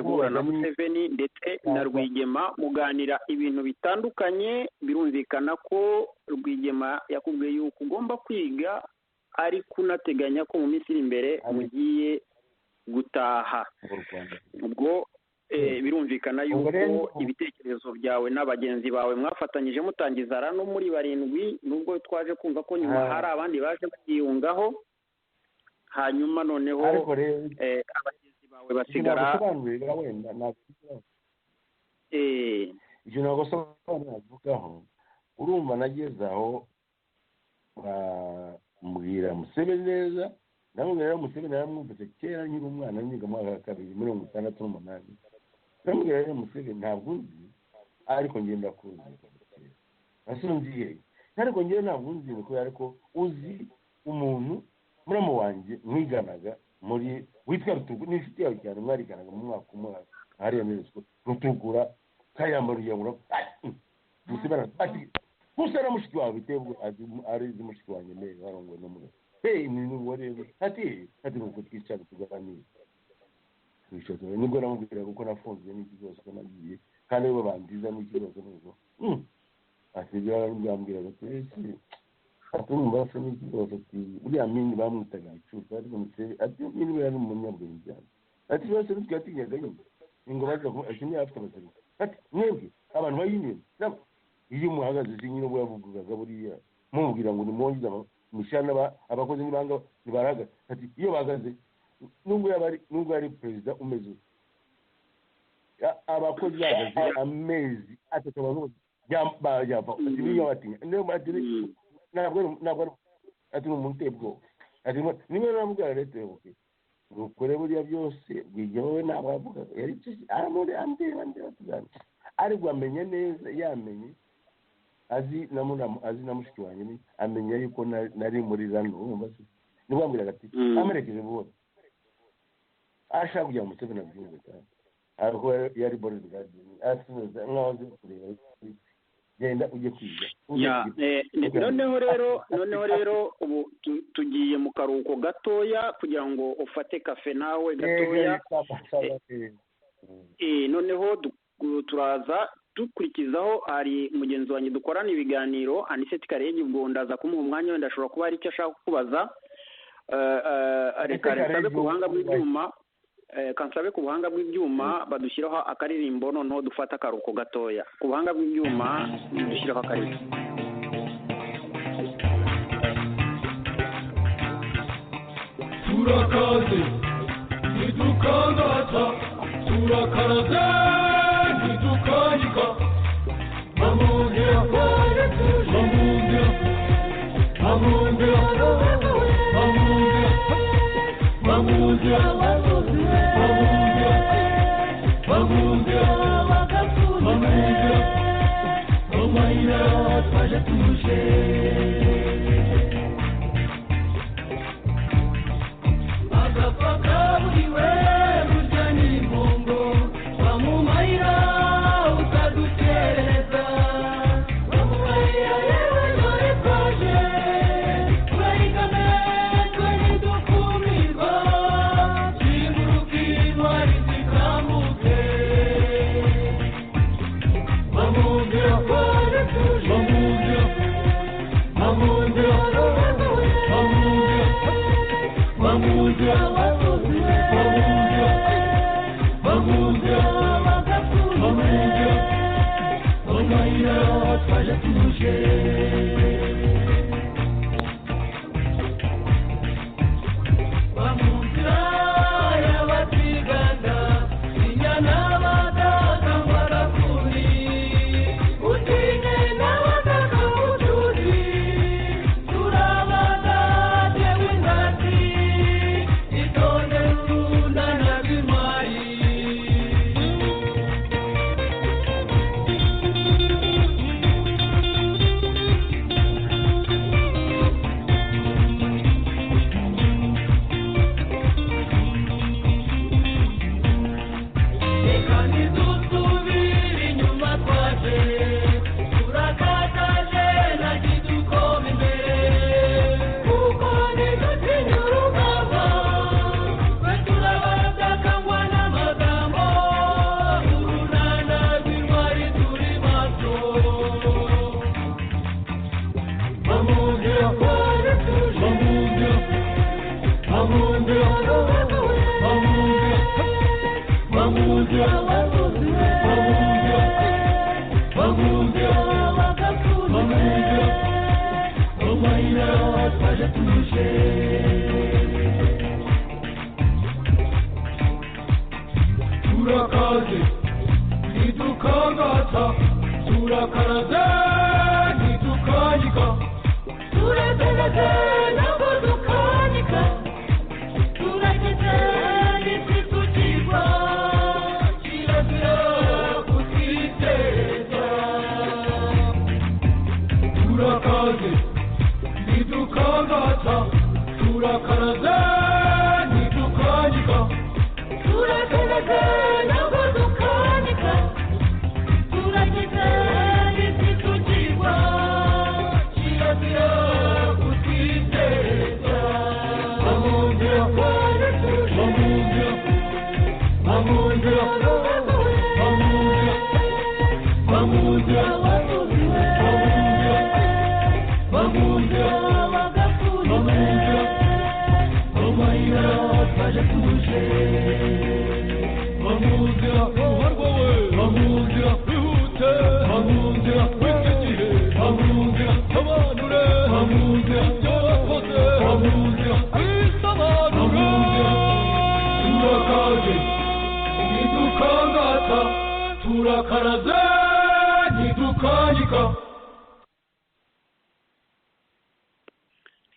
Speaker 4: guhura na Museveni ndetse na Rwigema muganira ibintu bitandukanye birumvikana ko Rwigema yakubwiye yuko ugomba kwiga ariko unateganya ko mu minsi iri imbere mugiye gutaha ubwo birumvikana yuko ibitekerezo byawe n'abagenzi bawe mwafatanyije mutangiza rano muri 7 nubwo twaje kumva ko nyuma hari abandi baje bakiyungaho hanyuma noneho abagenzi bawe basigara
Speaker 2: ibyo ntabwo navugaho urumva nageze aho mbwira Museveni neza namubwira Museveni yaramwumvise kera nkiri umwana niga mu mwaka wa 1968 namubwira rero Museveni ntabwo uzi ariko ngenda kuzi asunziye ariko ngenda ntabwo uzi ko ariko uzi umuntu muramu wanjye mwiganaga muri witwa Rutugu n'inshuti yawe cyane mwariganaga mu mwaka umwe hariya muri Rutugura kayambariye ngo Museveni ati gusa mushiki wawe bitebwe ari mushiki wanjye mbere barongwe no muri ni wari ati nuko twicara tuganira nibwo namubwira kuko nafunze n'ikibazo ko nagiye kandi bo bandiza n'ikibazo n'ubwo ati byambwira ati atumva se n'ikibazo ati uriya mini bamwitaga icupa ariko Museveni ati niba yari umunyabwenge cyane ati bose twatinyaga nyine ngo baza ko ashimye afite abasari ati mwebwe abantu bayiniye iyo muhagaze nyine ubwo yavugaga buriya mubwira ngo nimwongeze mushana abakozi n'ibanga nibaraga ati iyo bagaze nubwo ari perezida umeze abakozi bagaze amezi atatu yava niyo batinya niyo madiri ntabwo ati umuntu utebwo ati niba namubwira leta oke ukore buriya byose bwigewe nabavuga yari amuri ambira tugana ariko amenye neza yamenye azi na mushiki wanjye amenya yuko nari muri rano urumva se nibambwira ati amerekeje bose ashaka kujya mu Museveni abyumve cyane ariko yari bodyguard asubiza nkaho kureba genda ujye kwiga
Speaker 4: noneho rero ubu tugiye mu karuhuko gatoya kugira ngo ufate kafe nawe gatoya noneho turaza dukurikizaho hari mugenzi wanjye dukorana ibiganiro Aniseti Karege ubwo ndaza kumuha umwanya wenda ashobora kuba hari icyo ashaka kukubaza reka nsabe ku buhanga bw'ibyuma kansabe ku buhanga bw'ibyuma badushyiraho akaririmbo noneho dufata akaruhuko gatoya ku buhanga bw'ibyuma dushyiraho akaririmbo
Speaker 6: turakaze ntidukangata turakaraze ntidukanyika bamundira bamundira bamundira bamundira bamundira bamundira bamundira omayira twaje tuje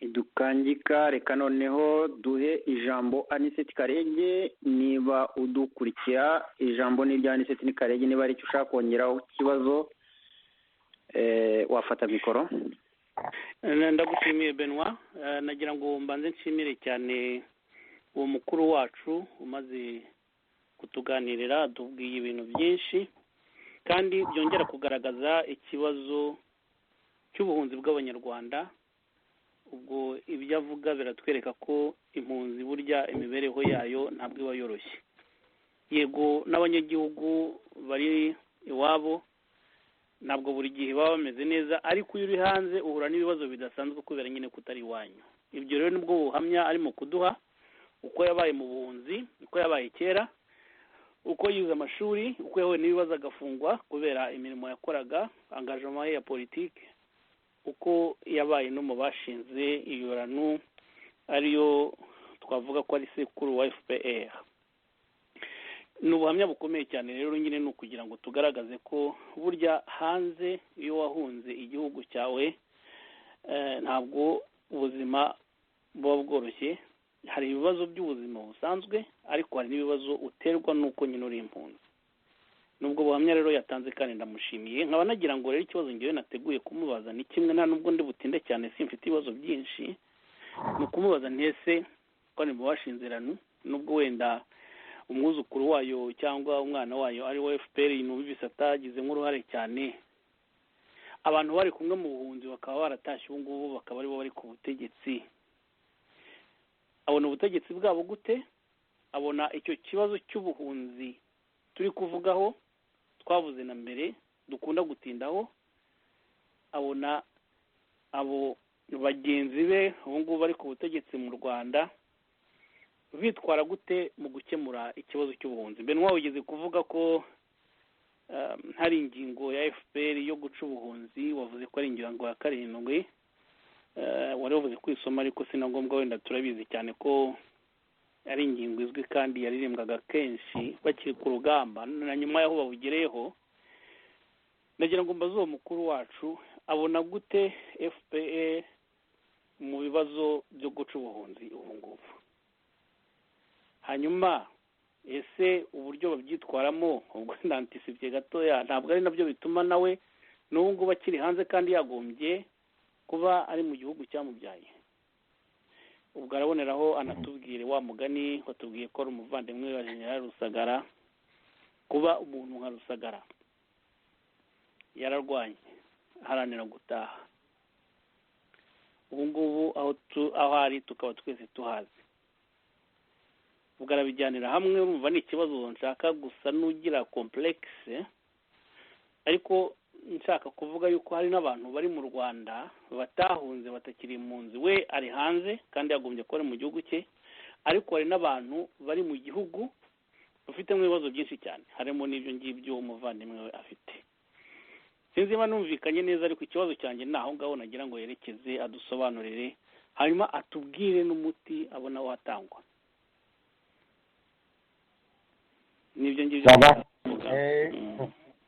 Speaker 4: idukangika reka noneho duhe ijambo Aniseti Karege niba udukurikira ijambo ni rya Aniseti Karege niba ari icyo ushaka kongeraho ikibazo wafata mikoro.
Speaker 5: Ndagushimiye Benoit, nagira ngo mbanze nshimire cyane uwo mukuru wacu umaze kutuganirira atubwiye ibintu byinshi kandi byongera kugaragaza ikibazo cy'ubuhunzi bw'abanyarwanda. Ubwo ibyo avuga biratwereka ko impunzi burya imibereho yayo ntabwo iba yoroshye. Yego n'abanyagihugu bari iwabo ntabwo buri gihe baba bameze neza, ariko iyo uri hanze uhura n'ibibazo bidasanzwe kubera nyine kutari iwanyu. Ibyo rero nibwo buhamya arimo kuduha, uko yabaye mu buhunzi, uko yabaye kera, uko yize amashuri, uko yahuye n'ibibazo agafungwa kubera imirimo yakoraga, engagement ya politike, uko yabaye no mu bashinze iyo ranu ariyo twavuga ko ari sekuru wa FPR. Ni ubuhamya bukomeye cyane rero nyine ni ukugira ngo tugaragaze ko burya hanze iyo wahunze igihugu cyawe ntabwo ubuzima buba bworoshye. Hari ibibazo by'ubuzima busanzwe ariko hari n'ibibazo uterwa n'uko nyine uri impunzi. Nubwo buhamya rero yatanze kandi ndamushimiye. Nkaba nagira ngo rero ikibazo ngewe nateguye kumubaza ni kimwe, nta nubwo ndi butinde cyane, simfite ibibazo byinshi. Ni ukumubaza ntese ko ni mu bashinze ranu, nubwo wenda umwuzukuru wayo cyangwa umwana wayo ari we FPR n'ubibise atagize nk'uruhare cyane, abantu bari kumwe mu buhunzi bakaba baratashye ubu ngubu bakaba aribo bari ku butegetsi, abona ubutegetsi bwabo gute? Abona icyo kibazo cy'ubuhunzi turi kuvugaho twavuze na mbere dukunda gutindaho, abona abo bagenzi be ubu ngubu bari ku butegetsi mu Rwanda bitwara gute mu gukemura ikibazo cy'ubuhunzi? Benoit wigeze kuvuga ko hari ingingo ya FPR yo guca ubuhunzi, wavuze ko ari ingingo ya 7, wari wavuze kwisoma ariko sinagombwa wenda turabizi cyane ko ari ingingo izwi kandi yaririmbwaga kenshi bakiri ku rugamba na nyuma yaho babugereyeho. Nagira ngo mbaze uwo mukuru wacu abona gute FPR mu bibazo byo guca ubuhunzi ubu ngubu, hanyuma ese uburyo babyitwaramo ubwo ndantisibye gatoya ntabwo ari nabyo bituma nawe n'ubu ngubu akiri hanze kandi yagombye kuba ari mu gihugu cyamubyaye? Ubwo araboneraho anatubwire wa mugani watubwiye ko ari umuvandimwe wa General Rusagara. Kuba umuntu nka Rusagara yararwanye aharanira gutaha, ubu ngubu aho ari tukaba twese tuhazi, ubwo arabijyanira hamwe. Urumva ni ikibazo nshaka gusa n'ugira complexe, ariko nshaka kuvuga yuko hari n'abantu bari mu Rwanda batahunze batakiri impunzi. We ari hanze kandi yagombye kuba ari mu gihugu cye, ariko hari n'abantu bari mu gihugu bafitemo ibibazo byinshi cyane, harimo n'ibyo ngibyo umuvandimwe we afite. Sinzi niba numvikanye neza, ariko ikibazo cyanjye ni aho ngaho nagira ngo yerekeze adusobanurire, hanyuma atubwire n'umuti abona watangwa. Nibyo ngibyo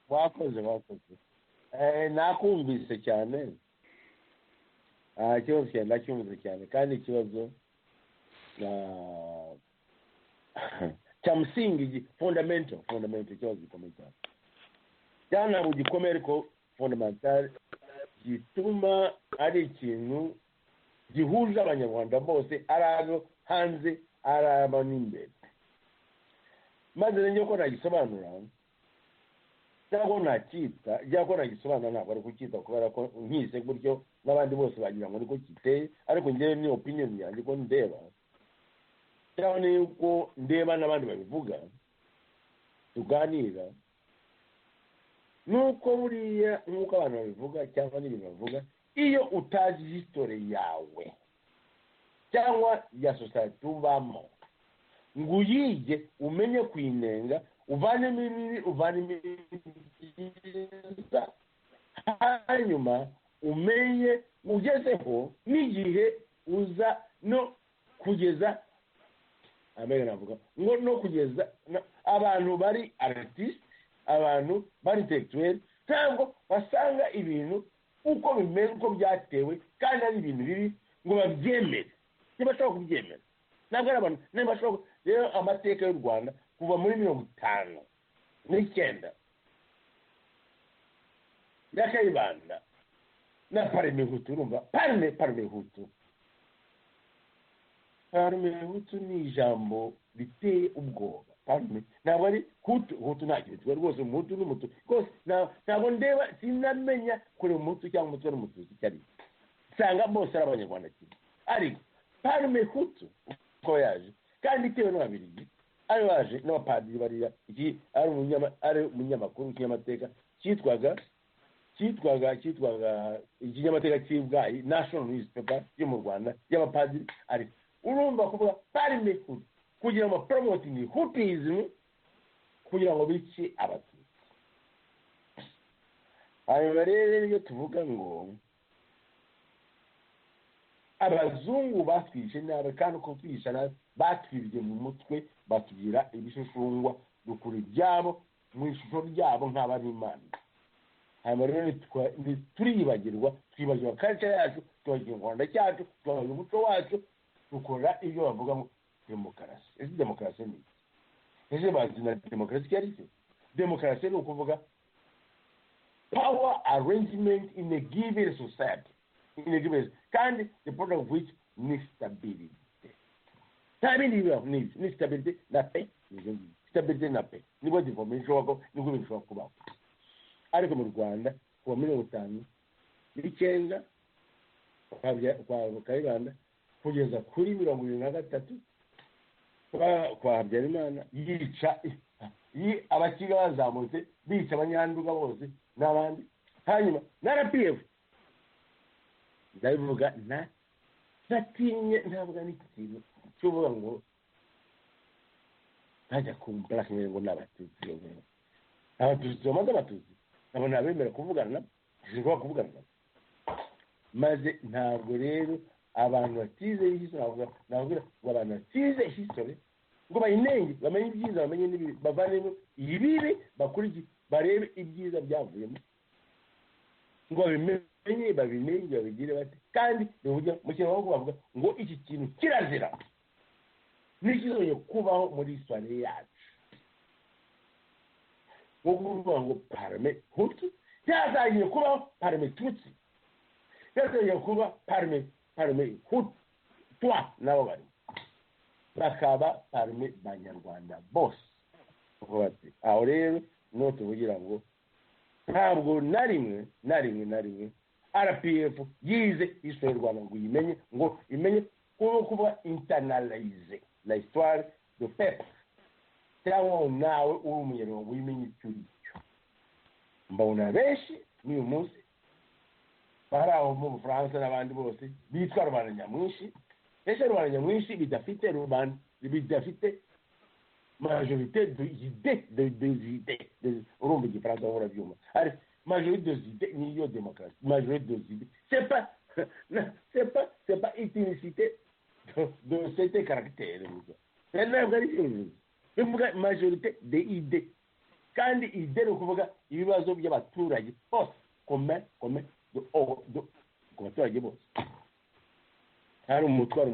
Speaker 2: wakoze nakumvise cyane, ikibazo cyane ndacyumvise cyane, kandi ikibazo cya musingi fundamental ikibazo gikomeye cyane ntabwo gikomeye ariko fundamental, gituma ari ikintu gihuza abanyarwanda bose, ari abo hanze ari abo n'imbere. Maze rero ko nagisobanura cyangwa nacyita ko nagisobanura ntabwo ari kucyita kubera ko nkise gutyo n'abandi bose bagira ngo niko kiteye, ariko njyewe ni opinion yanjye ko ndeba, cyangwa ni uko ndeba n'abandi babivuga tuganira, nuko buriya nk'uko abantu babivuga cyangwa n'ibintu bavuga, iyo utazi history yawe cyangwa ya society ubamo ngo uyige umenye kwinenga, uvanemo ibibi uvanemo ibyiza, hanyuma umenye ugezeho n'igihe uza no kugeza navuga ngo no kugeza abantu bari artist, abantu bari intellectuel, ntabwo basanga ibintu uko bimeze uko byatewe kandi ari ibintu bibi ngo babyemere ntibashobora kubyemera ntabwo ari abantu ntibashobora rero amateka y'u rwanda kuva muri 1959 ya kayibanda na parime hutu urumva parime hutu ni ijambo riteye ubwoba parime ntabwo ari hutu nta kintu rwose umuhutu n'umutu rwose ntabwo ndeba sinamenya kureba umuhutu cyangwa umutwe n'umutuzi icyo ari nsanga bose ari abanyarwanda kimwe ariko parime hutu uko yaje kandi itewe n'ababiligi ari baje n'abapadiri bariya iki ari umunyamakuru w'ikinyamateka cyitwaga ikinyamateka cy'ibwayi national newspaper yo mu rwanda y'abapadiri ariko urumva kuvuga parime hutu kugira ngo promoting hutism kugira ngo bice abatutsi hanyuma rero iyo tuvuga ngo abazungu batwishe nabi kandi uko twisha nabi batwibye mu mutwe batugira ibishushungwa dukura ibyabo mu ishusho ryabo nk'abari imana hanyuma rero turibagirwa twibagirwa culture yacu twibagirwa u rwanda cyacu twibagirwa umuco wacu dukora ibyo bavuga ngo demokarasi ese demokarasi ni ese bazi na demokarasi icyo ari cyo demokarasi ni ukuvuga power arrangement in a given society kandi the product of which ni stability nta bindi bibaho ni stability na pe stability na pe nibwo development ishobora nibwo bishobora kubaho ariko mu rwanda kuva 1959 kwa kayibanda kugeza kuri 23 kwa Habyarimana yica abakiga bazamutse bica abanyanduga bose n'abandi hanyuma na RPF ndabivuga natinye ntabwo ni ikintu cyuvuga ngo ntajya kumblackmail ngo n'abatutsi bamaze abatutsi abo ntabemera kuvugana zishobora kuvugana maze ntabwo rero abantu batize history navuga ngo abantu batize history ngo bayinenge bamenye ibyiza bamenye n'ibibi bavanemo ibibi bakuriki barebe ibyiza byavuyemo ngo babimenye babigire bate kandi bivuga mu kintu bavuga ngo iki kintu kirazira n'ikizoye kubaho muri histoire yacu ngo kuvuga ngo parme hutu cyazagiye kubaho parme tutsi cyazagiye kuba parme hutu twa nabo bari bakaba parme banyarwanda bose bati aho rero no tuvugira ngo ntabwo na rimwe RPF yize histoire y'u Rwanda ngo imenye kuba internalize la histoire de peuple cyangwa nawe uri umunyarwanda wimenye icyo cyo mbona benshi n'uyu munsi bari aho mu Bufaransa n'abandi bose bitwa rubanda nyamwinshi ese rubanda nyamwinshi bidafite majorité d'idées urumva igifaransa ahora byuma ari majorité d'idées niyo démocratie majorité d'idées c'est pas ethnicité de cet caractère ntabwo ari ibintu bivuga majorité d'idées kandi idée ni ukuvuga ibibazo by'abaturage bose commun ku baturage bose hari umutwaro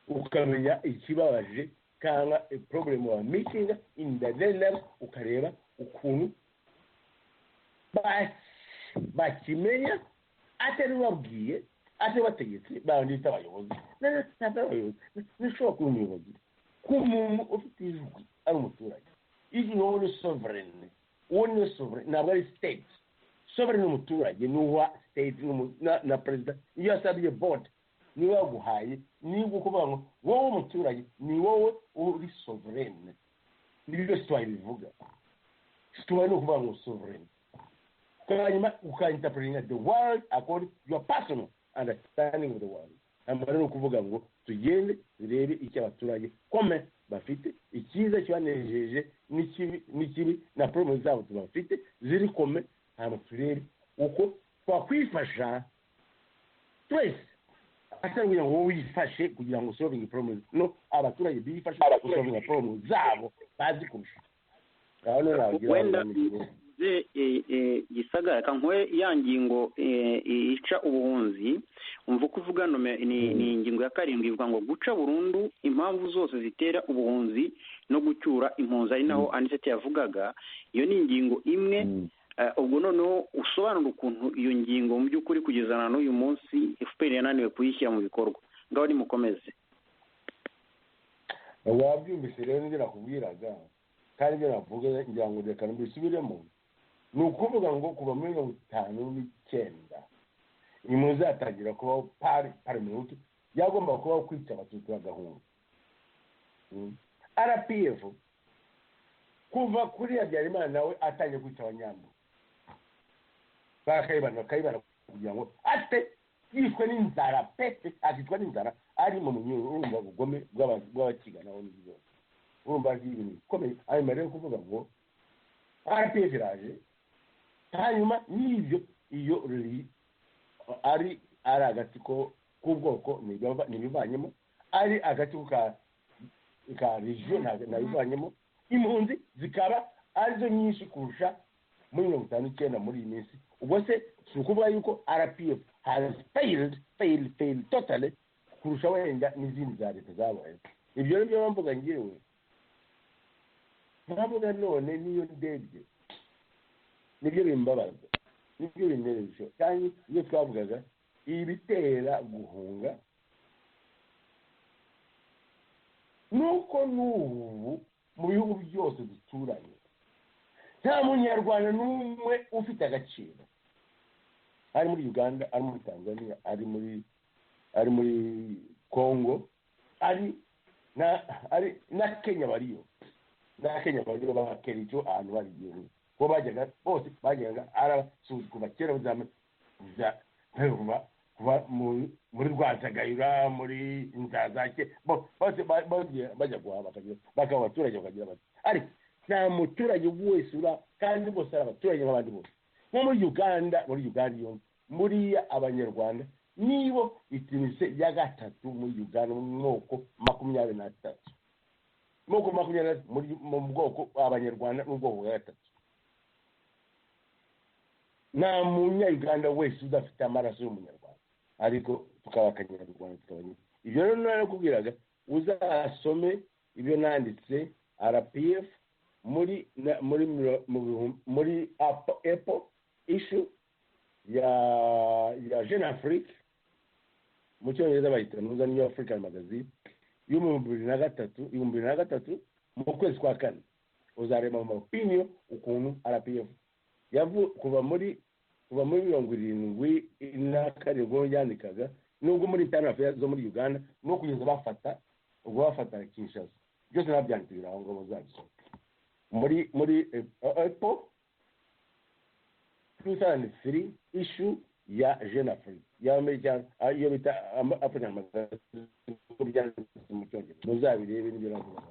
Speaker 2: ukamenya ikibabaje cyangwa problem wa meeting in the level ukareba ukuntu bakimenya atari babwiye atari bategetse bandita abayobozi nishobora kuba umuyobozi ku muntu ufite ijwi ari umuturage ijwi wowe ni sovereign ntabwo ari state sovereign umuturage ni uwa state na perezida iyo asabye board niwe waguhaye niba ukuvuga ngo wowe umuturage ni wowe uri sovereign nibyo sitwaye bivuga sitwaye ni ukuvuga ngo sovereign hanyuma ukainterpreting the world according to your personal understanding of the world hanyuma ni ukuvuga ngo tugende turebe icyo abaturage kome bafite icyiza kibanejeje n'ikibi na problem zabo tubafite ziri kome hanyuma turebe uko twakwifasha twese atari kugira ngo wowe wifashe kugira ngo solving problem no abaturage bifashe solving problem zabo bazi kurusha
Speaker 4: uvuze gisagara kankwe ya ngingo ica ubuhunzi umva uko uvuga ni ingingo ya karindwi ivuga ngo guca burundu impamvu zose zitera ubuhunzi no gucyura impunzi ari naho aniseti yavugaga iyo ni ingingo imwe ubwo noneho usobanura ukuntu iyo ngingo mu by'ukuri kugeza na n'uyu munsi FPR yananiwe kuyishyira mu bikorwa ngaho nimukomeze.
Speaker 2: wabyumvise rero ngira kubwiraga kandi ibyo navuga ngira ngo reka mbisubiremo ni ukuvuga ngo kuva muri 1959 impunzi zatangira kubaho pari minutu yagomba kubaho kwica abatutsi bagahunga. RPF kuva kuri Habyarimana nawe atangiye kwica abanyambo bakayibana kugira ngo ate yishwe n'inzara pete akitwa n'inzara ari mu munyuro urumva ubugome bw'abakiga naho n'ibyo urumva ibintu bikomeye ayo marero kuvuga ngo RPF iraje hanyuma n'ibyo iyo ari agatsiko k'ubwoko ntibivanyemo ari agatsiko ka region ntabivanyemo impunzi zikaba arizo nyinshi kurusha muri 59 muri iyi minsi. ubwo se si ukuvuga yuko RPF has failed totally kurusha wenda n'izindi za leta zabaye. ibyo ni byo bamvuga ngewe ntavuga none niyo ndebye nibyo bimbabaza nibyo binereje kandi iyo twavugaga ibitera guhunga nuko n'ubu mu bihugu byose duturanye nta munyarwanda n'umwe ufite agaciro ari muri Uganda ari muri Tanzania ari muri Congo ari na Kenya bariyo bakericho ahantu barigiye bo bajyaga bose bajyaga arasuzu kuva kera kuva muri Rwatagayura muri Nzazake bose bajya guhaba bakaba abaturage bakagira bati ariko nta muturage wese kandi bose ari abaturage nk'abandi bose nko muri Uganda iyo muri abanyarwanda nibo itimise ya gatatu muri Uganda mu moko 23 moko 23 mu bwoko abanyarwanda n'ubwoko bwa gatatu. nta munya-Uganda wese udafite amaraso y'umunyarwanda ariko tukaba akanyarwanda tukabanye. ibyo rero narakubwiraga uzasome ibyo nanditse RPF muri Apple issue ya Jeune Afrique mu cyongereza bayita New African Magazine y'ibihumbi 2003 mu kwezi kwa kane uzareba mu opinion ukuntu RPF kuva muri 77 yandikaga nubwo muri Tanzania zo muri Uganda no kugeza bafata Kinshasa byose nabyandikira aho ngo bazabisoma muri Apple 2003 issue ya Jeune Afrique ya American iyo bita African Magazine mu cyongereza muzabirebe n'ibyo navuga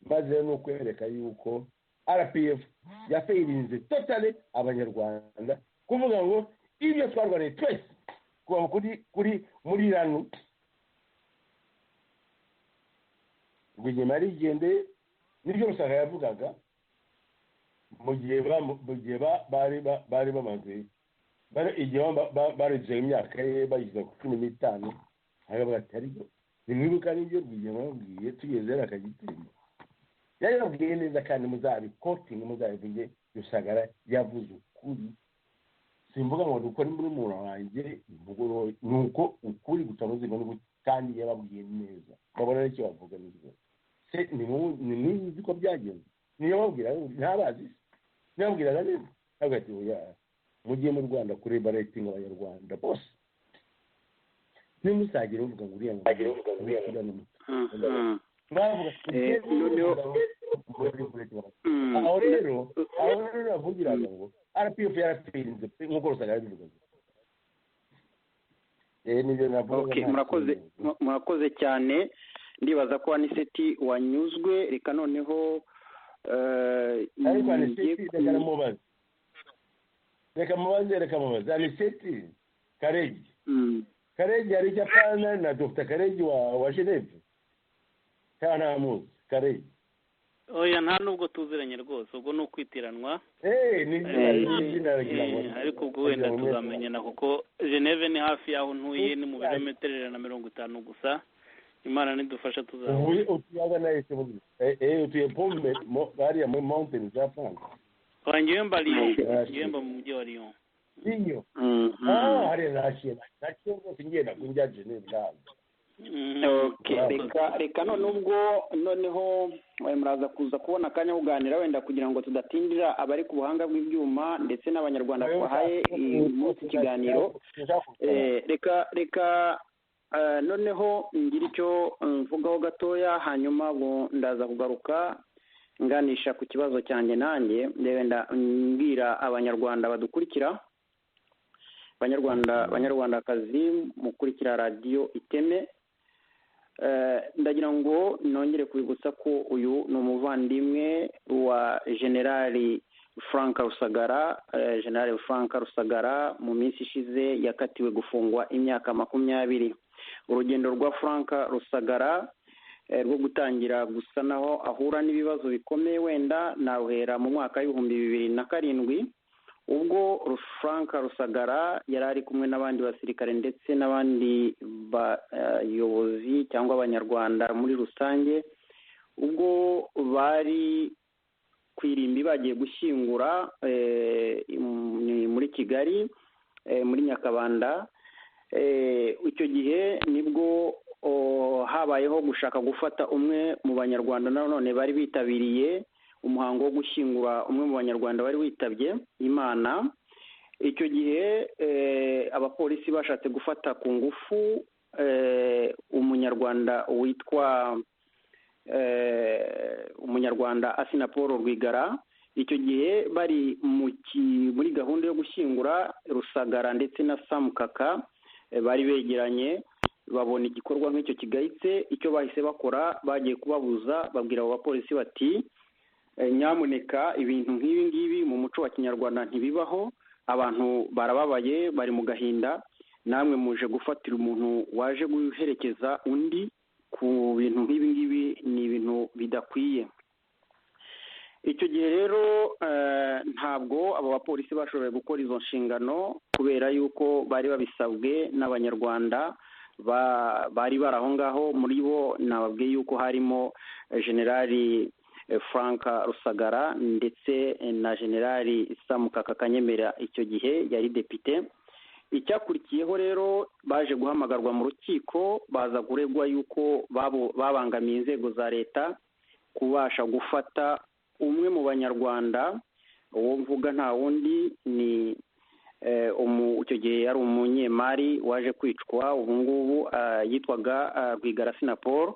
Speaker 2: maze no kwereka yuko RPF yafeirinze totally abanyarwanda kuvuga ngo ibyo twarwaniye twese kuva kuri muri rano Rwigema rigende nibyo Rusaka yavugaga mu gihe bari bamaze barize imyaka ye bagize ku 15 hagavuga ati ariko nimwibuka n'ibyo Rwigema yabwiye tugeze akagitemba yari yabwiye neza kandi muzabikotinga muzabivuge Rusagara yavuze ukuri simvuga ngo dukora muri muntu wanjye mvugo nuko ukuri gutamuziga n'ubu kandi yababwiye neza babona icyo bavuga n'ibyo se ni ko byagenze niyo babwira ntabazi nabwiraga neza hagati ya mugiye mu Rwanda kureba rating abanyarwanda bose nimusagire uvuga ngo uriya aho rero avugiraga ngo RPF yarapinze nk'uko Rusagara yabivuga. Nibyo navuga.
Speaker 4: Murakoze cyane ndibaza ko Aniseti wanyuzwe reka noneho
Speaker 2: ariko Aniseti reka mubaze Aniseti Karegi ari Japana na Dr. Karegi wa Geneve cyane amuzi Karegi
Speaker 5: oya nta nubwo tuziranye rwose ubwo ni ukwitiranwa
Speaker 2: ni izina ragira ngo
Speaker 5: ariko ubwo wenda tuzamenyana kuko Geneve ni hafi y'aho ntuye ni mu birometero 150 gusa imana nidufasha tuzabona
Speaker 2: utuyaga nayo se muri utuye pombe bariya muri mountain za France
Speaker 5: wangiye mba mu mujyi wa Lyon
Speaker 2: iyo hari nashiye rwose ngenda kunjya Geneve
Speaker 4: reka noneho muraza kuza kubona akanya kuganira wenda kugira ngo tudatindira abari ku buhanga bw'ibyuma ndetse n'abanyarwanda twahaye umunsi ikiganiro reka noneho ngira icyo mvugaho gatoya hanyuma ndaza kugaruka nganisha ku kibazo cyanjye nanjye ndenda mbwira abanyarwanda badukurikira abanyarwandakazi mukurikira radiyo iteme ndagira ngo nongere kubibutsa ko uyu ni umuvandimwe wa generali Frank Rusagara. Generali Frank Rusagara mu minsi ishize yakatiwe gufungwa imyaka 20. Urugendo rwa Frank Rusagara rwo gutangira gusa naho ahura n'ibibazo bikomeye wenda naruhera mu mwaka w'2007 ubwo Frank Rusagara yari ari kumwe n'abandi basirikare ndetse n'abandi bayobozi cyangwa abanyarwanda muri rusange ubwo bari kwirimbi bagiye gushyingura muri Kigali muri Nyakabanda. Icyo gihe nibwo habayeho gushaka gufata umwe mu banyarwanda none bari bitabiriye umuhango wo gushyingura umwe mu banyarwanda bari witabye Imana. Icyo gihe abapolisi bashatse gufata ku ngufu umunyarwanda witwa umunyarwanda Asina Paul Rwigara. Icyo gihe bari muri gahunda yo gushyingura Rusagara ndetse na Samukaka bari begeranye babona igikorwa nk'icyo kigayitse. Icyo bahise bakora bagiye kubabuza babwira abo bapolisi bati nyamuneka ibintu nk'ibi ngibi mu muco wa kinyarwanda ntibibaho, abantu barababaye bari mu gahinda, namwe muje gufatira umuntu waje guherekeza undi ku bintu nk'ibi ngibi ni ibintu bidakwiye. Icyo gihe rero ntabwo abo bapolisi bashoboye gukora izo nshingano kubera yuko bari babisabwe n'abanyarwanda bari bari aho ngaho. Muri bo nababwiye yuko harimo generali Frank Rusagara ndetse na generali Samukaka Kanyemera, icyo gihe yari depite. Icyakurikiyeho rero baje guhamagarwa mu rukiko, baza kuregwa yuko babangamiye inzego za leta kubasha gufata umwe mu banyarwanda. Uwo mvuga nta wundi ni icyo gihe yari umunyemari waje kwicwa, ubu ngubu yitwaga Rwigara Asina Paul.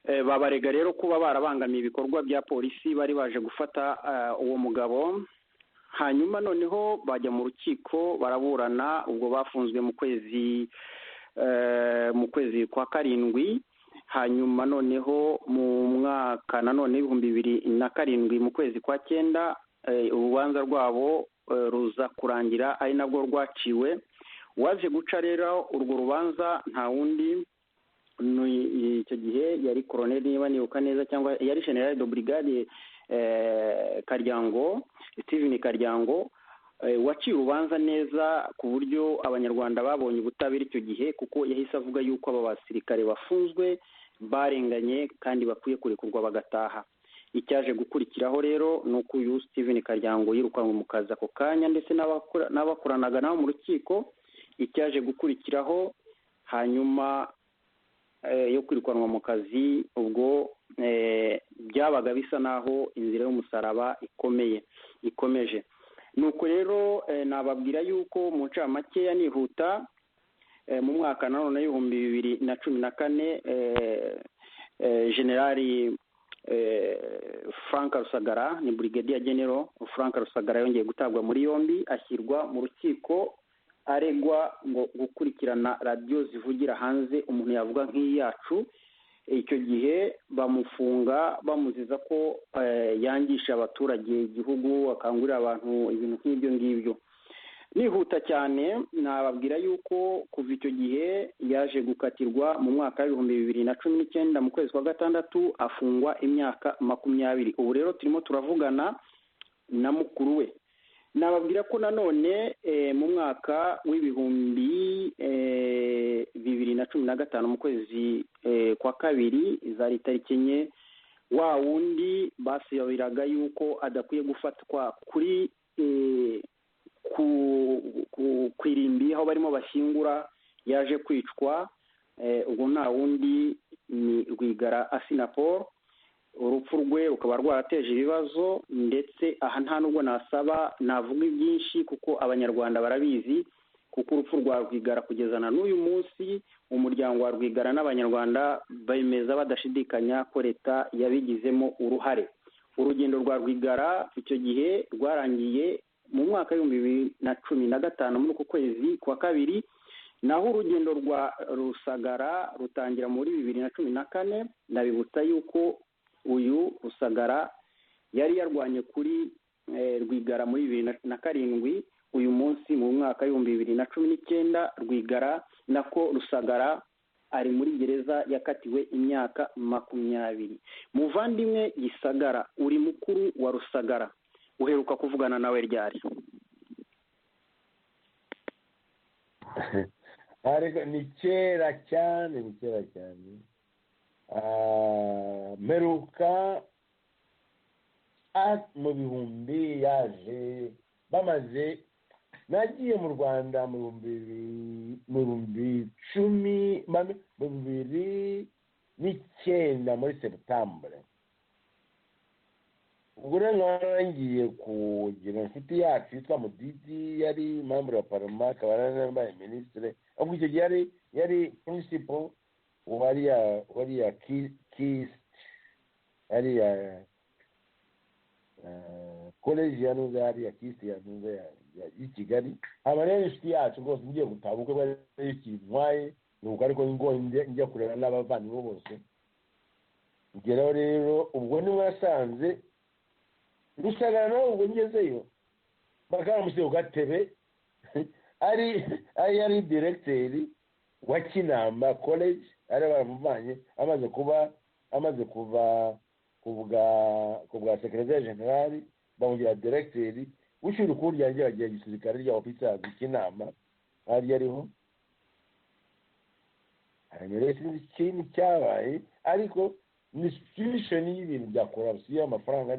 Speaker 4: Babarega rero kuba barabangamiye ibikorwa bya polisi bari baje gufata uwo mugabo. Hanyuma noneho bajya mu rukiko baraburana, ubwo bafunzwe mu kwezi kwa karindwi. Hanyuma noneho mu mwaka nanone 2007 mu kwezi kwa 9 urubanza rwabo ruza kurangira ari nabwo rwaciwe. Waje guca rero urwo rubanza nta wundi icyo gihe yari colonel niba nibuka neza, cyangwa yari general de brigade Karyango, Steven Karyango, waciye urubanza neza ku buryo abanyarwanda babonye ubutabera icyo gihe, kuko yahise avuga yuko aba basirikare bafunzwe barenganye kandi bakwiye kurekurwa bagataha. Icyaje gukurikiraho rero ni uko uyu Steven Karyango yirukanwe mu kazi ako kanya ndetse n'abakoranaga nabo mu rukiko. Icyaje gukurikiraho hanyuma yo kwirukanwa mu kazi, ubwo byabaga bisa naho inzira y'umusaraba ikomeje. Nuko rero nababwira yuko mu ncamake nihuta mu mwaka nanone 2014 generali Frank Rusagara, ni brigadier general Frank Rusagara, yongeye gutabwa muri yombi, ashyirwa mu rukiko aregwa ngo gukurikirana radiyo zivugira hanze umuntu yavuga nk'iyacu. Icyo gihe bamufunga bamuziza ko yangisha abaturage igihugu, akangurira abantu ibintu nk'ibyo ngibyo. nihuta cyane nababwira yuko kuva icyo gihe yaje gukatirwa mu mwaka w'ibihumbi 2019 mu kwezi kwa gatandatu afungwa imyaka 20. ubu rero turimo turavugana na mukuru we. Nababwira ko nanone mu mwaka w'ibihumbi 2015 mu kwezi kwa kabiri zari tariki enye wa wundi basabiraga yuko adakwiye gufatwa kuri ku irimbi aho barimo bashyingura yaje kwicwa. ubwo nta wundi ni Rwigara Assinapol. urupfu rwe rukaba rwarateje ibibazo, ndetse aha nta nubwo navuga byinshi kuko abanyarwanda barabizi, kuko urupfu rwa Rwigara kugeza na n'uyu munsi umuryango wa Rwigara n'abanyarwanda bemeza badashidikanya ko leta yabigizemo uruhare. urugendo rwa Rwigara icyo gihe rwarangiye mu mwaka w'ibihumbi 2015 muri uku kwezi kwa kabiri, naho urugendo rwa Rusagara rutangira muri 2014. Nabibutsa yuko uyu Rusagara yari yarwanye kuri Rwigara muri 2007. uyu munsi mu mwaka w'ibihumbi 2019 Rwigara nako Rusagara ari muri gereza yakatiwe imyaka 20. Muvandimwe Gisagara, uri mukuru wa Rusagara, uheruka kuvugana nawe ryari?
Speaker 2: ariko ni kera cyane meruka mu bihumbi yaje bamaze, nagiye mu Rwanda mu 2019 muri Septembre. ubwo rero narangiye kugira inshuti yacu yitwa Mudidi, yari membre wa parlement, akaba yarabaye ministre. ubwo icyo gihe yari principal wariya KIST, hariya college ya Nuza, hariya KIST ya Nuza y'i Kigali. aba rero inshuti yacu rwose ngiye gutaha ubukwe bwari ikintwaye, nuko ariko ngo njya kureba n'abavandimwe bose. ngeraho rero ubwo niwe yasanze Rusagara nawe ubwo ngezeyo bakamushyira ku gatebe ari directeur wa Kinamba College, ari baramuvanye amaze kuva kubwa secrétaire général bamugira directeur w'ishuri rikuru rya gisirikare rya officers Kinamba ari yariho. hanyuma ikintu cyabaye, ariko ni situation y'ibintu bya corruption y'amafaranga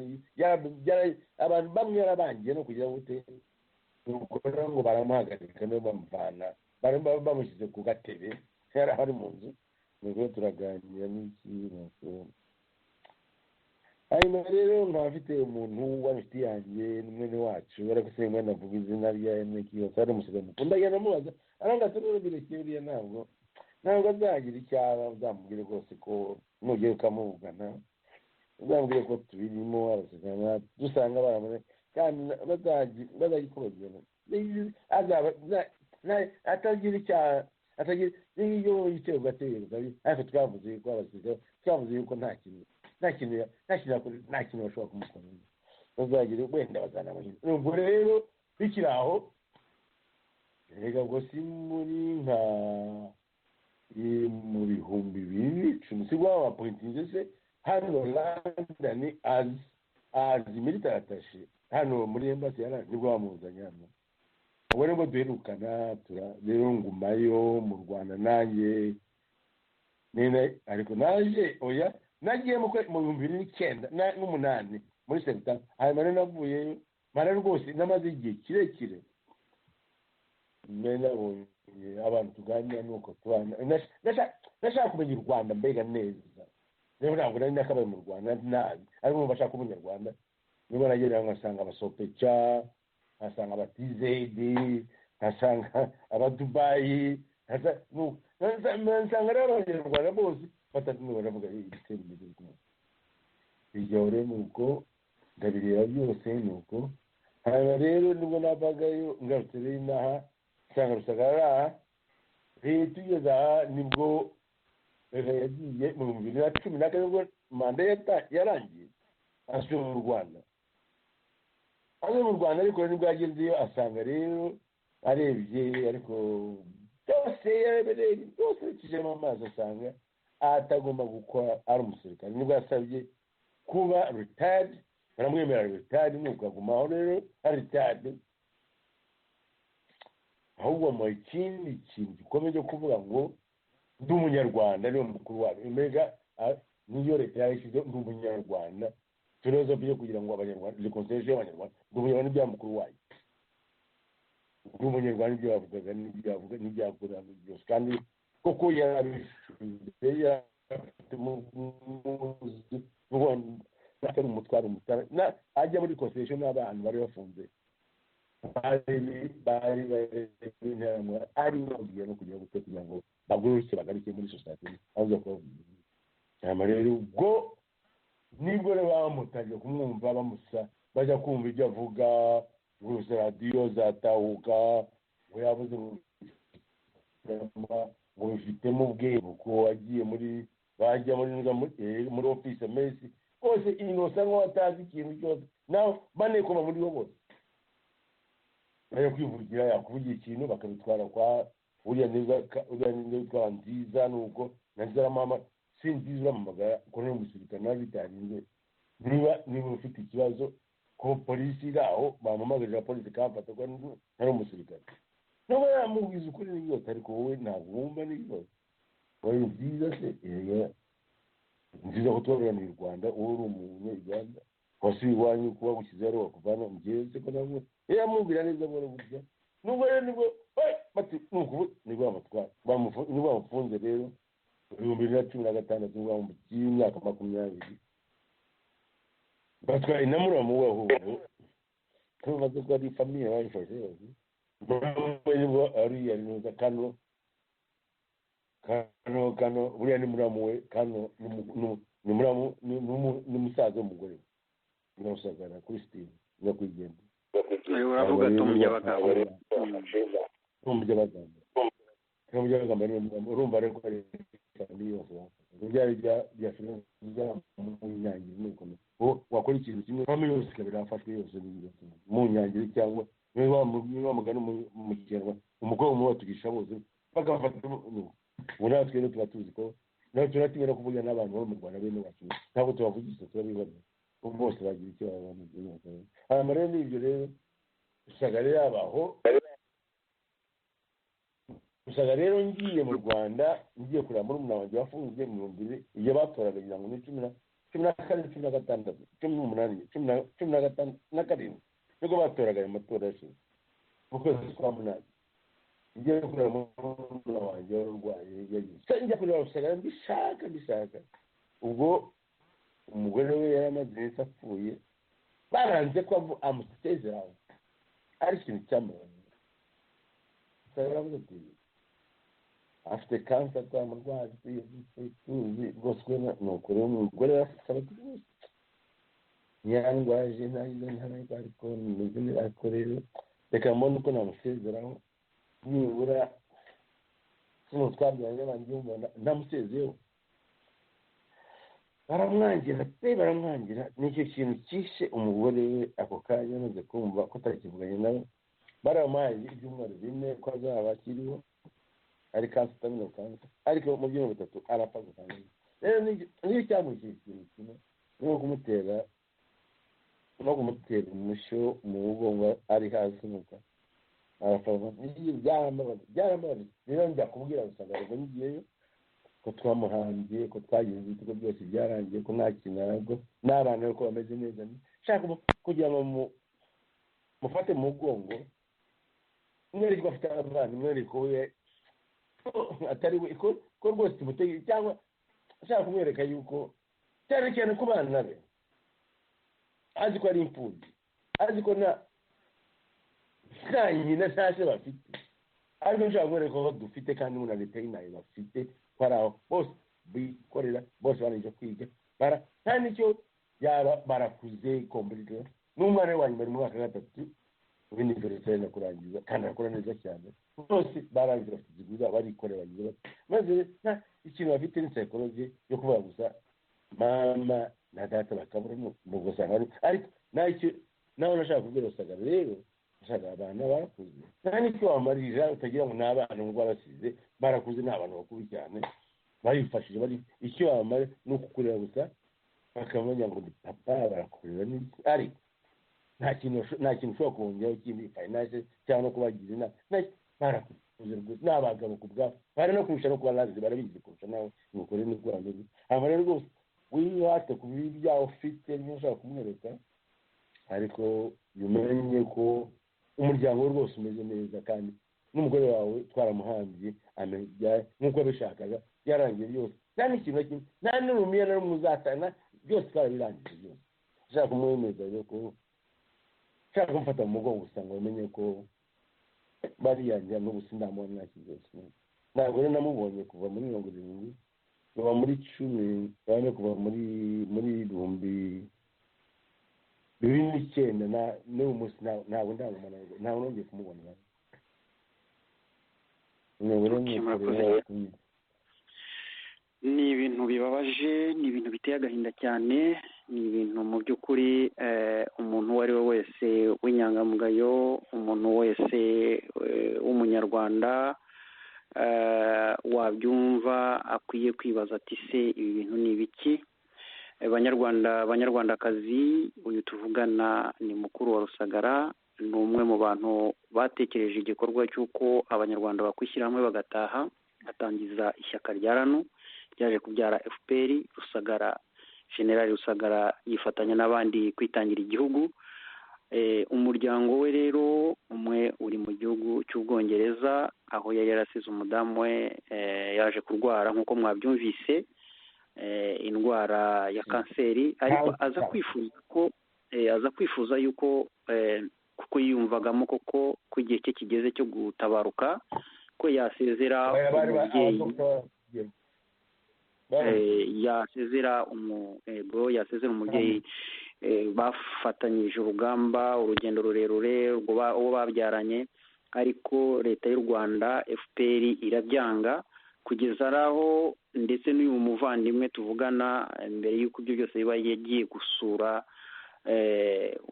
Speaker 2: abantu bamwe yarabangiye no kugira gute, nuko ngo baramuhagarika no bamuvana bamushyize ku gatebe yari ari mu nzu. nuko turaganira n'ikintu. hanyuma rero nkafite umuntu w'inshuti yanjye n'umwene wacu, ariko se mwene avuga izina rya Emekiyo ari umusiga mukunda, yanamubaza arangase rero birekeye ntabwo azagira icyaba, uzamubwire rwose ko nugiye ukamuvugana, uzamubwire ko tubirimo abasirikana dusanga baramune kandi bazagikubagirana atagira icyaha, atagira iyo yicaye ugategereza. ariko twavuze ko abasirikare twavuze yuko nta kintu bashobora kumukorera, bazagira wenda bazanamuhinda. ubwo rero bikiri aho, rega ngo si muri nka mu bihumbi 2010 sibwo bapointinze se hano London as military attaché hano muri embassy nibwo bamuzanye hano. ubwo rero duherukana rero ngumayo mu Rwanda nanjye nene, ariko naje nagiye mu 2009 muri September. hanyuma rero navuyeyo mara rwose namaze igihe kirekire nabonye abantu tuganira nuko tubana. ndashaka kumenya u Rwanda mbega neza, rero ntabwo nari nakabaye mu Rwanda nabi, ariko bashaka kumenya u Rwanda. niba nagera ngasanga abasopeca, nkasanga abatizedi, nkasanga abadubayi, nsanga rero abanyarwanda bose batatu baravuga ibitero by'igihugu. iryo rero nuko ndabireba byose nuko. hanyuma rero nibwo navagayo ngarutse rero inaha nsanga Rusagara tugeze aha, nibwo yagiye mu 2010 nibwo manda yarangiye asubira mu Rwanda. ariko nibwo yagezeyo asanga rero arebye ariko byose yarebereye byose bikijemo amaso asanga atagomba gukora ari umusirikare. Nibwo yasabye kuba retired, baramwemerera retired, nuko agumaho rero ari retired. Ahubwo mu ikindi kintu gikomeye cyo kuvuga ngo ndi umunyarwanda niyo mukuru wacu, mbega niyo leta yashyize ndi umunyarwanda, filozofi yo kugira ngo abanyarwanda reconciliation y'abanyarwanda, ndi umunyarwanda n'ibya mukuru wacu, ndi umunyarwanda n'ibyo bavugaga n'ibyavuga byose, kandi koko yarabishuye atari umutwaro umutara ajya muri reconciliation n'abantu bari bafunze bari ari babwiye no kugira gute kugira ngo baguruke bagaruke muri society aho ko rero ubwo nibwo rero bamutangiye kumwumva bamusa bajya kumva ibyo avuga, gusa radiyo zatahuka ngo yavuze ngo bifitemo ubwenge ko wagiye muri bajya muri office mesi bose inosa ngo atazi ikintu cyose nawe banekoma muri bo bose bajya kwivugira yakuvugira ikintu bakabitwara kwa uriya neza nziza nuko nazira mama sinziza uramamagara ko no musirikare nawe bitarinze niba ufite ikibazo ko polisi iraho bamamagarira polisi kamfata ko ntari umusirikare nabo yamubwiza ukuri n'ibyose, ariko wowe ntabwo wumva n'ibibazo wowe byiza se nziza ko tubarana mu Rwanda wowe uri umunyarwanda wasuye iwanyu kuba gushyize rero bakuvana mugeze ko nabwo yamubwira neza bora burya nubwo rero nibwo bati nuko nibwo amatwara nibwo bamufunze rero 2016 nibwo bamugiye imyaka 20 batwaye namuramu waho tumaze ko ari famille bayifashe yose nibwo ari neza kano buriya ni muramu we kano ni muramu ni musaza w'umugore n'usagara Christine no kwigenda
Speaker 4: uravuga tumujya bagabo
Speaker 2: urumva rero ko ari yose byari bya finance mu nyangire n'ukomeye wakora ikintu kimwe famille yose ikabira afashwe yose mu nyangire cyangwa niba mugana mu kinyarwanda umukobwa umwe watugisha bose bagafata ubu natwe rero tuba tuzi ko nawe turatimera kuvuga n'abantu bo mu Rwanda bene wacu ntabwo tubavugisha turabibaza bose bagira icyo babona. Hanyuma rero n'ibyo rero usanga rero yabaho, usanga rero ngiye mu Rwanda ngiye kureba muri umuntu wanjye wafunzwe mu 2000 iyo batoraga kugira ngo ni 17 nibwo batoraga ayo matora yashize mu kwezi kwa munani. Ngiye kureba umuntu wanjye warwaye yagiye njya kureba usanga mbishaka ubwo umugore we yaramaze iminsi apfuye baranze ko amusezeraho ari ikintu cy'amahoro usanga afite kansa twamurwaje tuzi rwose ni ukuri umugore yafashe abaturage ntiyandwaje ntabwo ariko nimeze neza, ariko rero reka mbone uko namusezeraho nibura kino twabyaranye banjye mbona namusezeyeho. baramwangira nicyo kintu cyishe umugore we ako kanya amaze kumva ko atakivuganye nawe. Baramuhaye ibyumweru 4 ko azaba akiriho ari kansa tamino kansa, ariko mu byumweru 3 arapfa gusanga rero niyo cyamushyize ikintu kimwe no kumutera umusho mu mugongo ari hasi nuka arapfa. Byarambabaje rero njya kubwira usanga ngo ngiyeyo ko twamuhambye ko twagize ibitego byose byarangiye ko nta kintu n'abana ko bameze neza, shaka kugira ngo mufate mu mugongo mwere ko afite abana mwere ko we atari we ko rwose tumutege cyangwa shaka kumwereka yuko cyane ku bana be azi ko ari imfubyi, azi ko nta nyina ntashe bafite, ariko nshaka kumwereka ko dufite kandi umuntu ariteye nayo bafite para bose bikorera bose barije kwiga nta nicyo yaba barakuze komplete n'umwana wanyu bari mu mwaka gatatu ibindi byose no kurangiza kandi akora neza cyane bose barangiza bafite igura barikorera bagize maze nta ikintu bafite ni psychology yo kuvuga gusa mama na data bakabura mu gusanga ariko nacyo nawe nashaka kubwira usanga rero ushaka abana barakuze nta n'icyo wamarira utagira ngo ni abana ngo barasize barakuze ni abantu bakuru cyane barifashije bari icyo wamara ni ukukureba gusa bakamenya ngo ni papa barakureba n'iki ariko nta kintu ushobora kongeraho ikindi finance cyangwa no kubagira inama barakuze rwose ni abagabo ku bwabo bari no kurusha no kuba nabizi barabizi kurusha nawe nukore n'ubwo bameze hanyuma rero rwose wihate ku bibi byawe ufite niyo ushaka kumwereka ariko umenye ko umuryango we rwose umeze neza kandi n'umugore wawe twaramuhambye nk'uko yabishakaga byarangiye byose nta n'ikintu na kimwe nta n'urumiya na rumwe uzatana byose twarabirangije byose ushaka kumwemeza rero ko ushaka kumufata mu mugongo gusa ngo umenye ko bariyangira n'ubu sindamubona nta kibazo ntabwo rero namubonye kuva muri 70 kuva muri 10 cyane kuva muri 2009 n'uyu munsi ntabwo ndamubona ntabwo nongeye kumubona
Speaker 4: ni ibintu bibabaje ni ibintu biteye agahinda cyane ni ibintu mu by'ukuri umuntu uwo ari we wese w'inyangamugayo umuntu wese w'umunyarwanda wabyumva akwiye kwibaza ati se ibi bintu ni ibiki banyarwandakazi uyu tuvugana ni mukuru wa Rusagara ni umwe mu bantu batekereje igikorwa cy'uko abanyarwanda bakwishyira hamwe bagataha batangiza ishyaka rya RANU ryaje kubyara FPR Rusagara General Rusagara yifatanya n'abandi kwitangira igihugu umuryango we rero umwe uri mu gihugu cy'Ubwongereza aho yari yarasize umudamu we yaje kurwara nk'uko mwabyumvise indwara ya kanseri ariko aza kwifuza yuko kuko yiyumvagamo koko ko igihe cye kigeze cyo gutabaruka ko yasezera umubyeyi bafatanyije urugamba urugendo rurerure uwo babyaranye ariko leta y'u Rwanda FPR irabyanga kugeza aho ndetse n'uyu muvandimwe tuvugana mbere y'uko ibyo byose biba yagiye gusura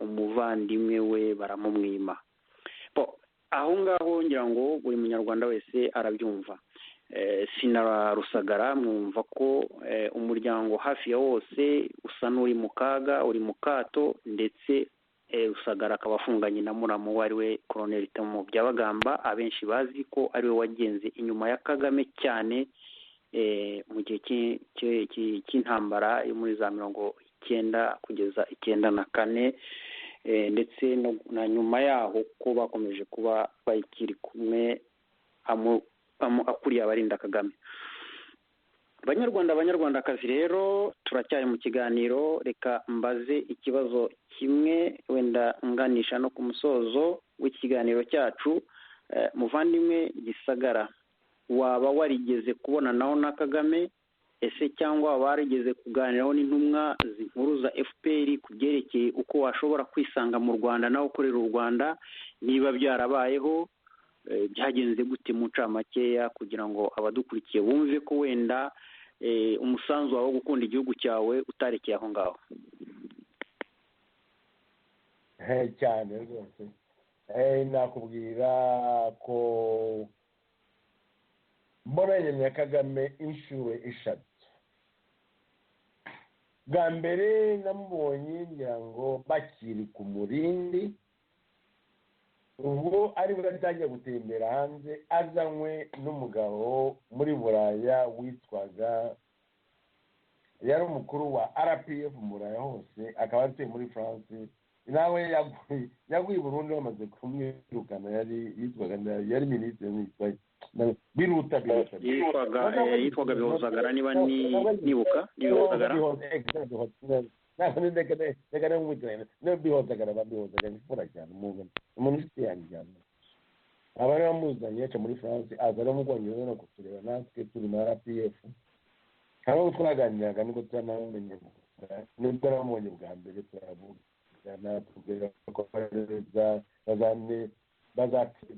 Speaker 4: umuvandimwe we baramumwima aho ngaho ngira ngo buri munyarwanda wese arabyumva Sinara Rusagara mwumva ko umuryango hafi ya wose usa n'uri mu kaga uri mu kato ndetse Rusagara akaba afunganye na muramu we ari we Colonel Temu Byabagamba abenshi bazi ko ari we wagenze inyuma ya Kagame cyane mu gihe cy'intambara yo muri za 90 kugeza 94 ndetse na nyuma yaho ko bakomeje kuba bayikiri kumwe akuriye abarinda Kagame. Banyarwandakazi rero turacyari mu kiganiro reka mbaze ikibazo kimwe wenda nganisha no ku musozo w'ikiganiro cyacu muvandimwe Gisagara waba warigeze kubona naho na Kagame ese cyangwa waba warigeze kuganiraho n'intumwa zinkuru za FPR kubyerekeye uko washobora kwisanga mu Rwanda naho ukorera u Rwanda niba byarabayeho byagenze gute mu ncamakeya kugira ngo abadukurikiye bumve ko wenda umusanzu wawe wo gukunda igihugu cyawe utarekeye aho ngaho
Speaker 2: cyane rwose nakubwira ko mbonanye na Kagame inshuro 3 bwa mbere namubonye ngira ngo bakiri ku Murindi ubwo ari bwo atangiye gutembera hanze azanywe n'umugabo muri Buraya witwaga yari umukuru wa RPF mu Buraya hose akaba atuye muri France nawe yaguye Burundi bamaze kumwirukana yitwaga yari minisitiri biruta
Speaker 4: yitwaga Bihozagara niba nibuka Bihozagara
Speaker 2: reka n'umwitirane Bihozagara ifura cyane umuntu ufite yanjye cyane abari bamuzanye yaca muri France aza no mu Bwongereza no kutureba natwe turi na RPF hari abo twaganiraga niko turanamenye nibwo namubonye bwa mbere turavugana tubwira ko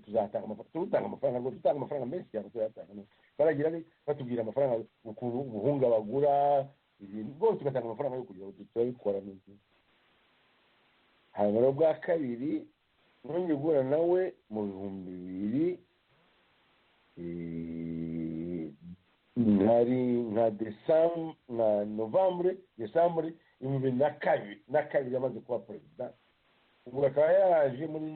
Speaker 2: tuzatanga amafaranga ngo dutanga amafaranga menshi cyane tuyatanga baragira batubwira amafaranga ukuntu ubuhunga bagura ibintu rwose tugatanga amafaranga yo kugira ngo turabikora neza hanyuma bwa kabiri nongeye guhura nawe mu bihumbi bibiri nka novambure desambure ibihumbi na kabiri yamaze kuba perezida. ubwo akaba yaje muri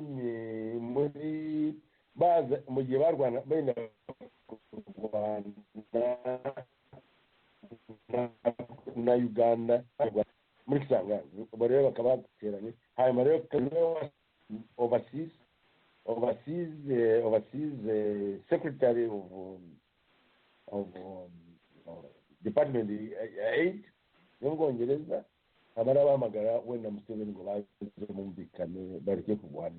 Speaker 2: baza mu gihe barwana benda na Uganda muri Kisangani. ubwo rero bakaba bateranye hanyuma rero overseas secretary of department aid yo mu Bwongereza abari bahamagara wenda Museveni ngo baze bumvikane bareke kurwana.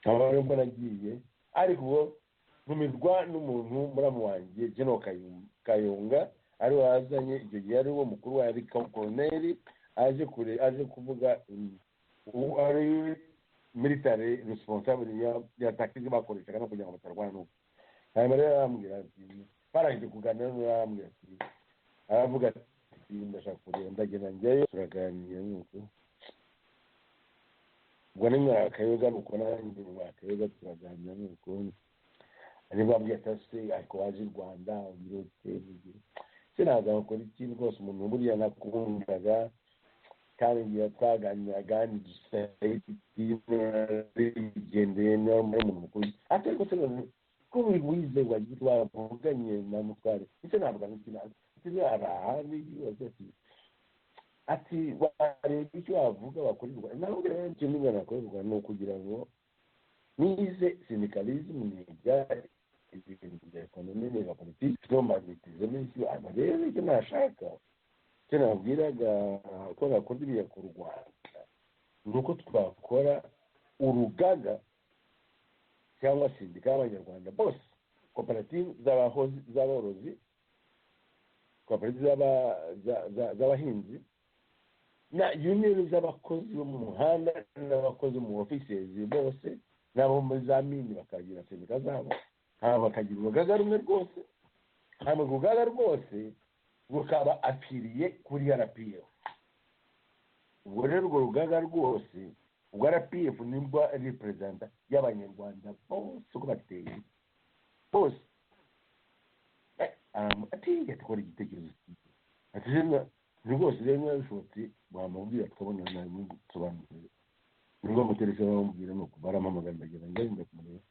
Speaker 2: aba rero mbona agiye ariko ubwo ntumirwa n'umuntu muramu wanjye General Kayonga ari wazanye icyo gihe ari wo mukuru wa yari colonel aje kuvuga ari military responsible ya tactique bakoreshaga no kugira ngo batarwana n'uko. hanyuma rero arambwira ati barangije kuganira n'arambwira ati aravuga ati ndashaka kugenda ndagenda njyayo turaganira n'uko. ubwo ni Kayoga nuko nanjye Kayoga turaganira n'uko niba abwiye atase ariko waje u Rwanda ubirote sinaza gukora ikintu rwose umuntu buriya nakundaga kandi ngiye twaganiraga n'igendeye n'umuntu mukuru ariko se ko wize wavuganye na mutware icyo ntabwo n'ikintu araha n'ikibazo ati wareba icyo wavuga bakorerwa. ntabwo rero ikintu ngana nakorerwa ni ukugira ngo nize syndicalism niga ibintu bya ekonomi na politiki no magnetisme n'icyo rero icyo nashaka icyo nabwiraga ko nakora iriya ku Rwanda ni uko twakora urugaga cyangwa sindika y'abanyarwanda bose, koperative z'aborozi, koperative z'abahinzi na union z'abakozi bo mu muhanda n'abakozi mu offices bose n'abo muri za mini bakagira sindika zabo bakagira urugaga rumwe rwose. hanyuma urugaga rwose rukaba apiriye kuri RPF. ubwo rero urwo rugaga rwose ubwo RPF nibwo representa y'abanyarwanda bose uko bateye bose. ati yakora igitekerezo ati ni rwose rero niba bishobotse bamubwira tukabona nawe tusobanurire nibwo muterese bamubwira nuko baramamagana ndagira ngenda kumureba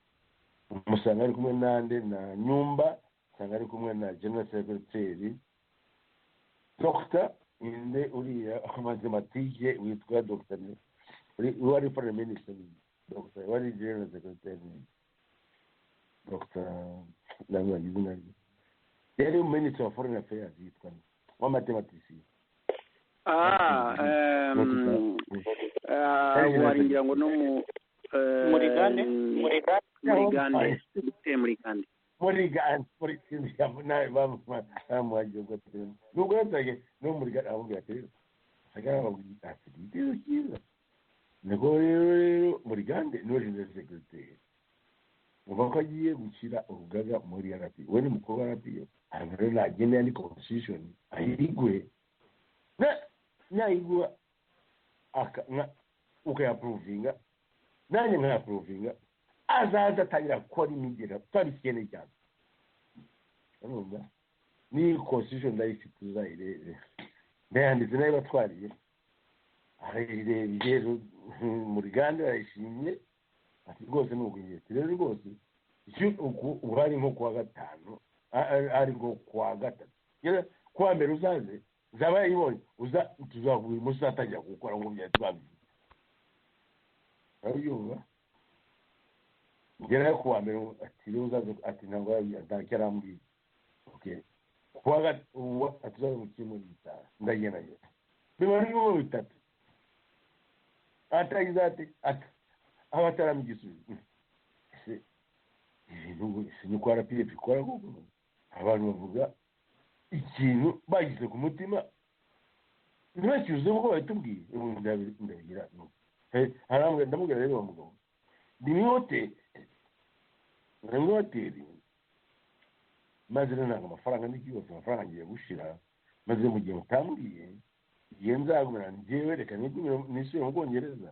Speaker 2: umusanga ari kumwe nande na Nyumba, usanga ari kumwe na General Secretary Dr. inde uriya mathematike witwa Dr. wari Foreign Minister Dr. wari General Secretary Dr. Namwe izina rye yari Minister of Foreign Affairs yitwa wa mathematician.
Speaker 4: waringira ngo no mu
Speaker 5: Murigande
Speaker 2: nawe bamuhagiye ubwo turimo nubwo yatage no muri avuga ati sagara bagita ati igitezo cyiza niko rero muri gande no General Secretary uvuga ko agiye gushyira urugaga muri RP. we ni mukuru wa RP ariko nagende yandi constitution ayigwe nayigwa ukayaprovinga nanjye nkayaprovinga azaza atangira gukora imigera twari ikene cyane. urumva ni constitution ndayifite uzayirebe ndayanditse nayo batwariye ayirebye muri gande arayishimye ati rwose ni ubwiyete rero rwose ubu ari nko kuwa gatanu ari nko kuwa gatatu kuwa mbere uzaze zaba yibonye tuzavuga uyu munsi atangira gukora ngo byari twabivuze. urabiyumva ngera kuwa mbere ati rero uzaze ati ntabwo atacyo arambwiye kuwa gatatu atuzaze mu kimwe gitaha ndagenda biba ari mu bitatu atagize ati aho atarama igisubizo ibintu ni kwa RPF ikora kuko abantu bavuga ikintu bagize ku mutima ntibakiuze kuko batubwiye ndagira harambwe ndamubwira rero bamugabo ndi hoteli maze nanga amafaranga n'ikibazo amafaranga ngiye gushira maze mu gihe mutambwiye igihe nzagumira njyewe reka nisubire mu Bwongereza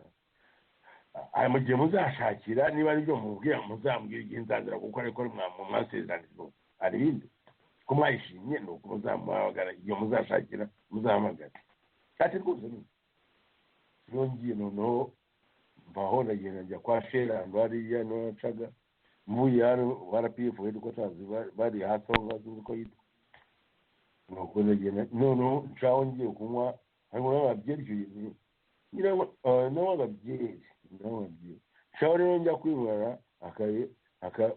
Speaker 2: aya mu gihe muzashakira niba ari byo mubwira muzambwira igihe nzazira kuko ariko mwasezeranizo hari ibindi ko mwayishimye ni uko muzamuhamagara igihe muzashakira muzahamagara ati rwose ngiye noneho mvaho ndagenda njya kwa sherando hariya niho nacaga mvuye hano rpf wenda uko tazi bari hasi aho ngaho uko yitwa nuko ndagenda noneho ncaho ngiye kunywa harimo n'ababyeri n'ababyeri ncaho rero njya kwibara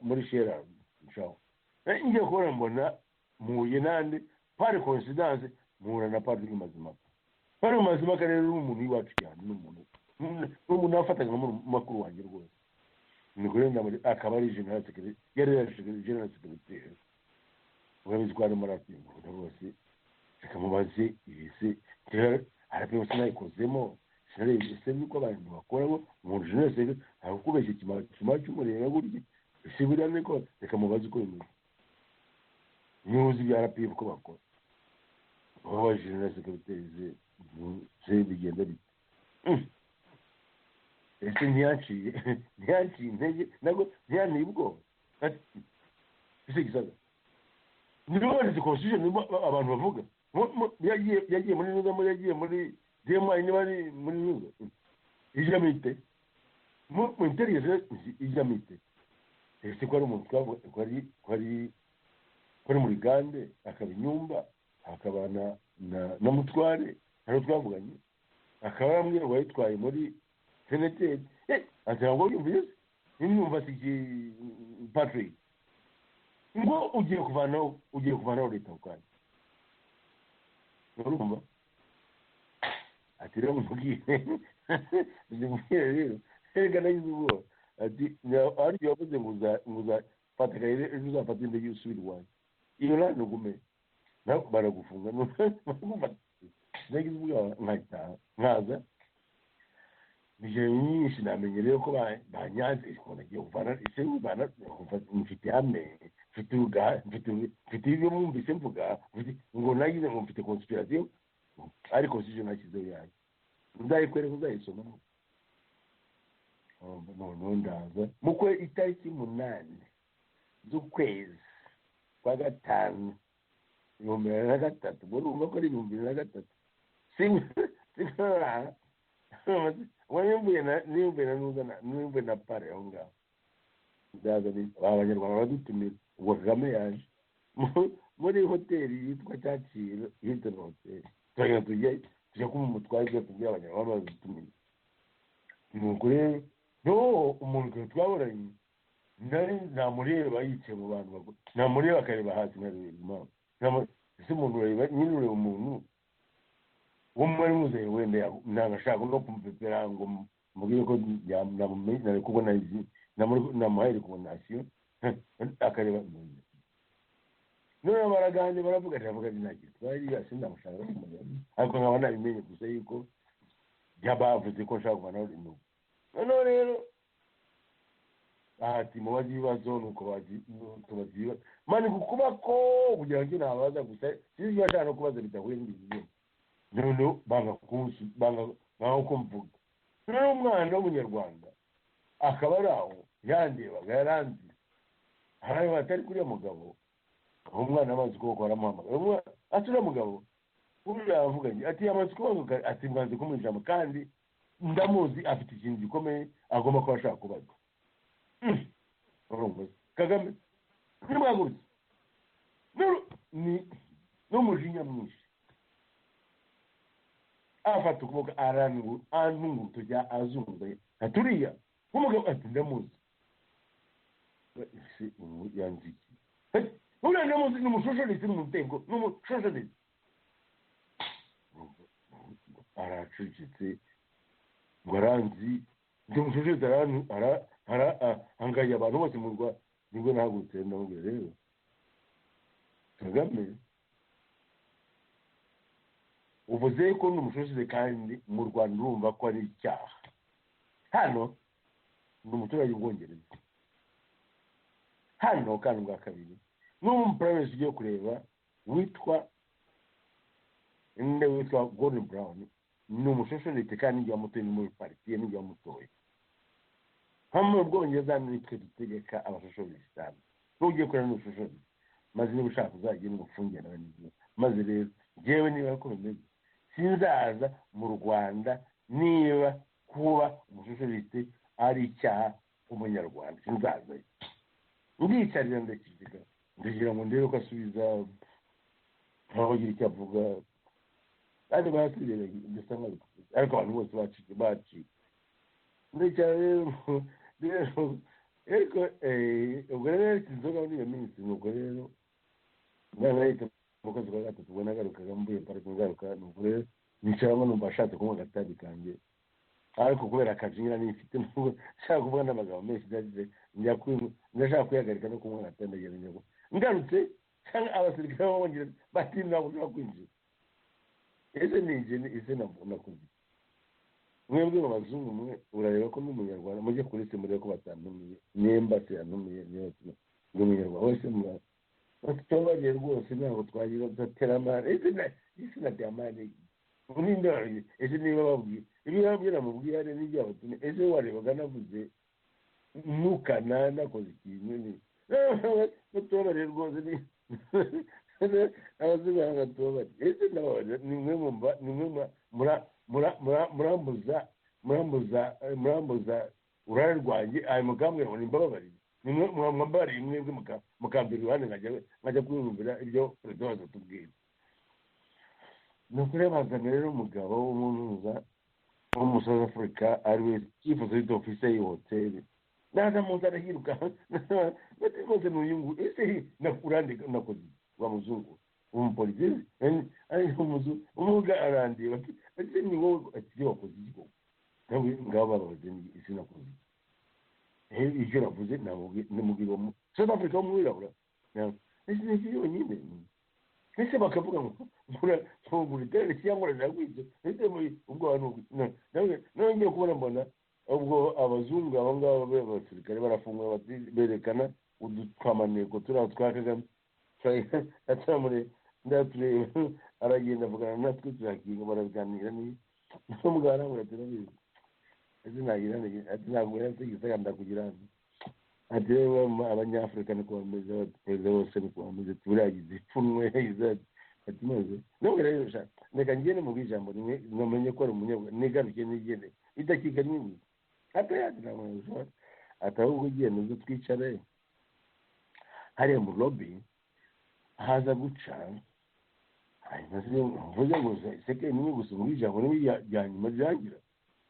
Speaker 2: muri sherando ncaho ngiye kubona mbona muhuye nande pari coincidence muhura na Patrick Mazimhaka. Patrick Mazimhaka rero ni umuntu w'iwacu cyane, n'umuntu wafataga makuru wanjye rwose. Niko rero akaba ari general secretary, yari general secretary. Urabizi ko ari maratingo rwose, akamubaze ibise arapewe sinayikozemo sinarebe se niko abantu bakoramo mu general secretary akubeshye kimara cy'umurera gurye ese buriya niko reka mubaze uko bimeze. Nyuzi bya RPF ko bakora aho general secretary ze bigenda bite ese ntiyaciye intege nago ntiyanibwo ese gisaga niba ari constitution abantu bavuga yagiye muri nuza muri yagiye muri DMI niba ari muri nuza ijamite mu interior ijamite ese ko ari umuntu twavuga ko ari muri Gande akaba inyumba akabana na mutware hano twavuganye akaba yambwiye ngo yitwaye muri senateri atera ngo yumvise nimwumva siki Patrick ngo ugiye kuvanaho leta ukanye urumva ati rero mubwire rero rega nagize ubwoba ati ari yavuze ngo uzafata kaire uzafata indege y'usubira iwanyu iyo nani ugume nako baragufunga nagize ubwoba nkaza nije nyinshi namenye rero ko banyanze ko nagiye kuvana ise ubana mfite hamwe mfite ibyo mwumvise mvuga ngo nagize ngo mfite conspiration ariko constitution nakizeho yanjye ndayikwereka uzayisoma no ndaza mukwe itariki 8 z'ukwezi kwa gatanu 2003 urumva ko ari 2003 singa nimbuye na pare aho ngaho ndaza abanyarwanda badutumira ubwo Kagame yaje muri hoteli yitwa Cyakiro Hilton Hotel tujya kuba umutware tujya kubwira abanyarwanda badutumira nuko rero umuntu twaboranye namureba yicaye mu bantu bagura namureba akareba hasi nkareba impamvu ese umuntu ureba nyine ureba umuntu wo muri muzehe wenda ntagashaka no kumupepera ngo mubwire ko namumenye kuko namuhaye rekomandasiyo akareba none baraganje baravuga ati twari ase ndamushaka kumenya ariko nkaba nabimenye gusa yuko byabavuze ko nshaka kubana n'ubu none rero ati mubazi ibibazo nuko tubaziba mani kukuba ko kugira ngo nabaza gusa sinzi bashaka no kubaza bitahuye n'ibintu none banga kumvuga none umwana w'umunyarwanda akaba ari aho yandebaga yaranzi hari batari kuriya mugabo umwana amazi ko aramuhamagara ati uriya mugabo uriya yavuganye ati amazi ko ati mwanze kumwijamo kandi ndamuzi afite ikintu gikomeye agomba kuba ashaka kubaza Kagame nimwagurutse ni n'umujinya mwinshi afata ukuboko antungu tujya azunguye aturiya umugabo ati ndamuzi ese yanziki uriya ndamuzi ni umushosholisi n'umutengo n'umushosholisi aracecetse ngo aranzi ndi umushosholisi angaye abantu bose mu Rwanda nibwo nahagurutse ndamubwira rero Kagame uvuze ko n'umushosholisi kandi mu Rwanda urumva ko ari icyaha hano ni umuturage w'Ubwongereza hano kandi bwa kabiri n'umuprime ugiye kureba witwa Gordon Brown ni umushosholisi kandi njya mutoye muri parti ye njya mutoye nko mu bwongereza nitwe dutegeka abashoferi cyane n'ugiye kureba n'umushoferi maze niba ushaka uzagenda umufungire nawe nibyo maze rero njyewe niba ko bimeze sinzaza mu Rwanda niba kuba umushoferi ari icyaha umunyarwanda sinzaza ndicarira ndakiziga ndagira ngo ndebe ko asubiza nkaho agira icyo avuga kandi barasubira bisa nkaho ariko abantu bose bacika ndicara rero ariko ubwo rero inzoga muri iyo minsi nuko rero mwana leta mu kwezi kwa gatatu ubwo nagarukaga mvuye parike ngaruka nuko rero nicara ngo numva ashatse kunywa agatabi kanjye ariko kubera akazi nyine nifite nshaka kuvuga n'amagambo menshi ndashaka kwihagarika no kunywa agatabi ndagira ngo ngarutse cyangwa abasirikare b'abongereza bati ntabwo ushobora kwinjira ese ese nakuze mwebwe mu bazungu mwe urareba ko n'umunyarwanda mujye kuri se murebe ko batantumiye nimba se yantumiye niyo n'umunyarwanda wese batubabaye rwose ntabwo twagira dutera amande ese nateye amande uninde ese niba babwiye ibyo babwira mubwiye ari n'ibyo abatumye ese warebaga navuze nukana nakoze ikintu ni batubabaye rwose ni abazungu bagatubabaye ese nababaye nimwe murambuza urare rwanjye ayo mugambwe ngo nimbababarire nimwe mwambariye mwebwe mukambira iruhande nkajya kwiyumvira ibyo perezida wacu atubwira ni ukuri bazana rero umugabo w'umuhuza wo mu South Africa ariwe chief security officer y'iyi hoteli naza muza arahiruka bose n'uyungu ese nakurande nakoze wa muzungu umupolisi ari umuzungu umuga arandiye ati ni wowe ati wakoze iki nawe ngabo babaze isi nakoze icyo navuze namubwira mu South Africa umwirabura ese ni cyo nyine ese bakavuga ngo ntuguritere cyangwa nagwize ese ubwo abantu nawe ngiye kubona mbona ubwo abazungu abo ngabo b'abasirikare barafungwa berekana udutwamaneko turiya twa Kagame atamure ndatureba aragenda avugana natwe turakinga baraganira n'umugana ngo turabizi ese nagira ati ntabwo yarategetse ndakugira ati abanyafurika niko bameze perezida bose niko bameze turagize ipfunwe ati maze nubwo rero reka ngende mu bijambo rimwe namenye ko ari umunyarwanda nigaruke nigende idakika nyinshi atayadira atahubwo ugenda uzi twicare hariya mu lobby haza guca mvuze ngo seke nimwe gusa mu ijambo rimwe rya nyuma ryangira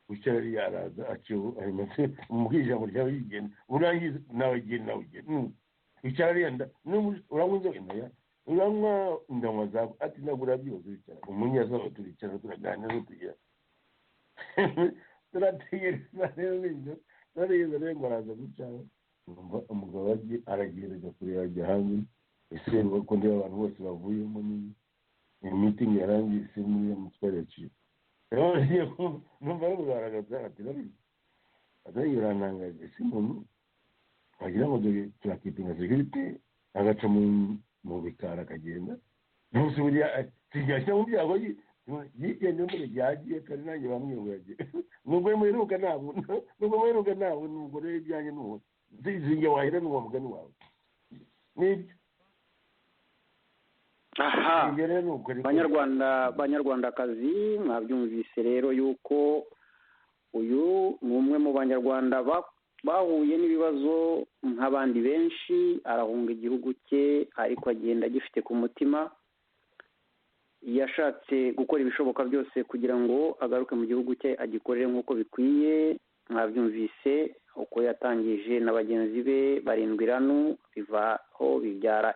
Speaker 2: wicara yaraza aciwe mu ijambo ryawe yigenda urangiza nawe genda nawe genda wicara yenda uranywa inzoga ya uranywa indanywa zawe ati ntabwo urabyibuze wicara umunyazaho turicara turaganira tugira turategereza rero n'ibyo turategereza rero ngo araza guca umugabo aragereza kureba ajya hanze ese ko ndeba abantu bose bavuyemo meeting yarangiye isi muri mutware yaciye numva ari kugaragaza ati nabizi atari urantangaje ese umuntu wagira ngo turakipinga security agaca mu bikara akagenda ntusi buriya sijyashya mu byago yigende muri ryagiye kandi nanjye bamwiyoboye nubwo muheruka ntabwo nubwo rero ibyanjye n'uwo zinge wahera n'uwo mugani wawe nibyo
Speaker 4: aha banyarwandakazi mwabyumvise rero yuko uyu ni umwe mu banyarwanda bahuye n'ibibazo nk'abandi benshi arahunga igihugu cye ariko agenda agifite ku mutima yashatse gukora ibishoboka byose kugira ngo agaruke mu gihugu cye agikorere nk'uko bikwiye mwabyumvise uko yatangije na bagenzi be barindwi iranu bivaho bibyara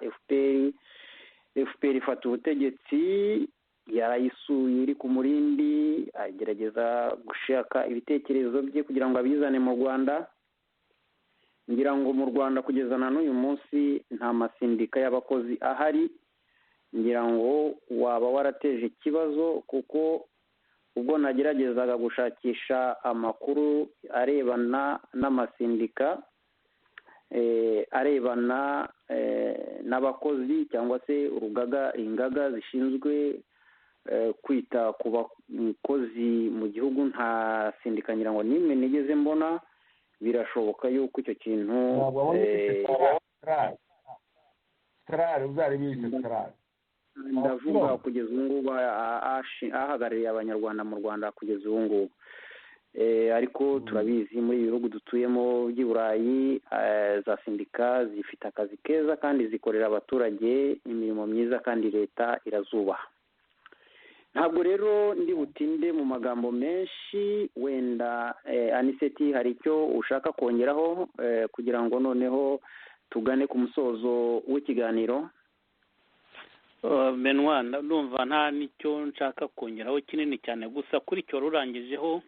Speaker 4: FPR ifata ubutegetsi yarayisuye iri ku murindi agerageza gushaka ibitekerezo bye kugira ngo abizane mu Rwanda ngira ngo mu Rwanda kugeza na n'uyu munsi nta masindika y'abakozi ahari ngira ngo waba warateje ikibazo kuko ubwo nageragezaga gushakisha amakuru arebana n'amasindika arebana n'abakozi cyangwa se ingaga zishinzwe kwita ku bakozi mu gihugu nta sindika ngira ngo nimwe nigeze mbona birashoboka yuko icyo kintu
Speaker 2: ntabwo wabona Strare uzari bise Strare
Speaker 4: ndavuga kugeza ubu ngubu ahagarariye abanyarwanda mu Rwanda kugeza ubu ngubu ariko turabizi muri ibi bihugu dutuyemo by'i Burayi za sindika zifite akazi keza kandi zikorera abaturage imirimo myiza kandi leta irazubaha. Ntabwo rero ndi butinde mu magambo menshi, wenda Aniseti hari icyo ushaka kongeraho kugira ngo noneho tugane ku musozo w'ikiganiro.
Speaker 5: Benwa ndumva nta nicyo nshaka kongeraho kinini cyane, gusa kuri cyo rurangijeho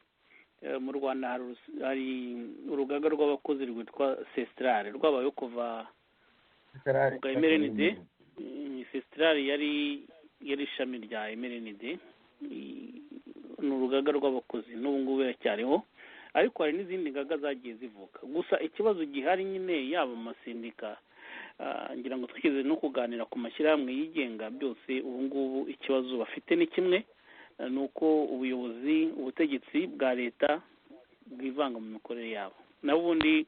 Speaker 5: mu Rwanda hari urugaga rw'abakozi rwitwa Sestrare rwabayeho kuva ubwa MRND. Sestrare yari ishami rya MRND, ni urugaga rw'abakozi n'ubu ngubu biracyariho, ariko hari n'izindi ngaga zagiye zivuka. Gusa ikibazo gihari nyine yaba amasindika, ngira ngo twigeze no kuganira ku mashyirahamwe yigenga, byose ubu ngubu ikibazo bafite ni kimwe, ni uko ubutegetsi bwa leta bwivanga mu mikorere yabo. naho ubundi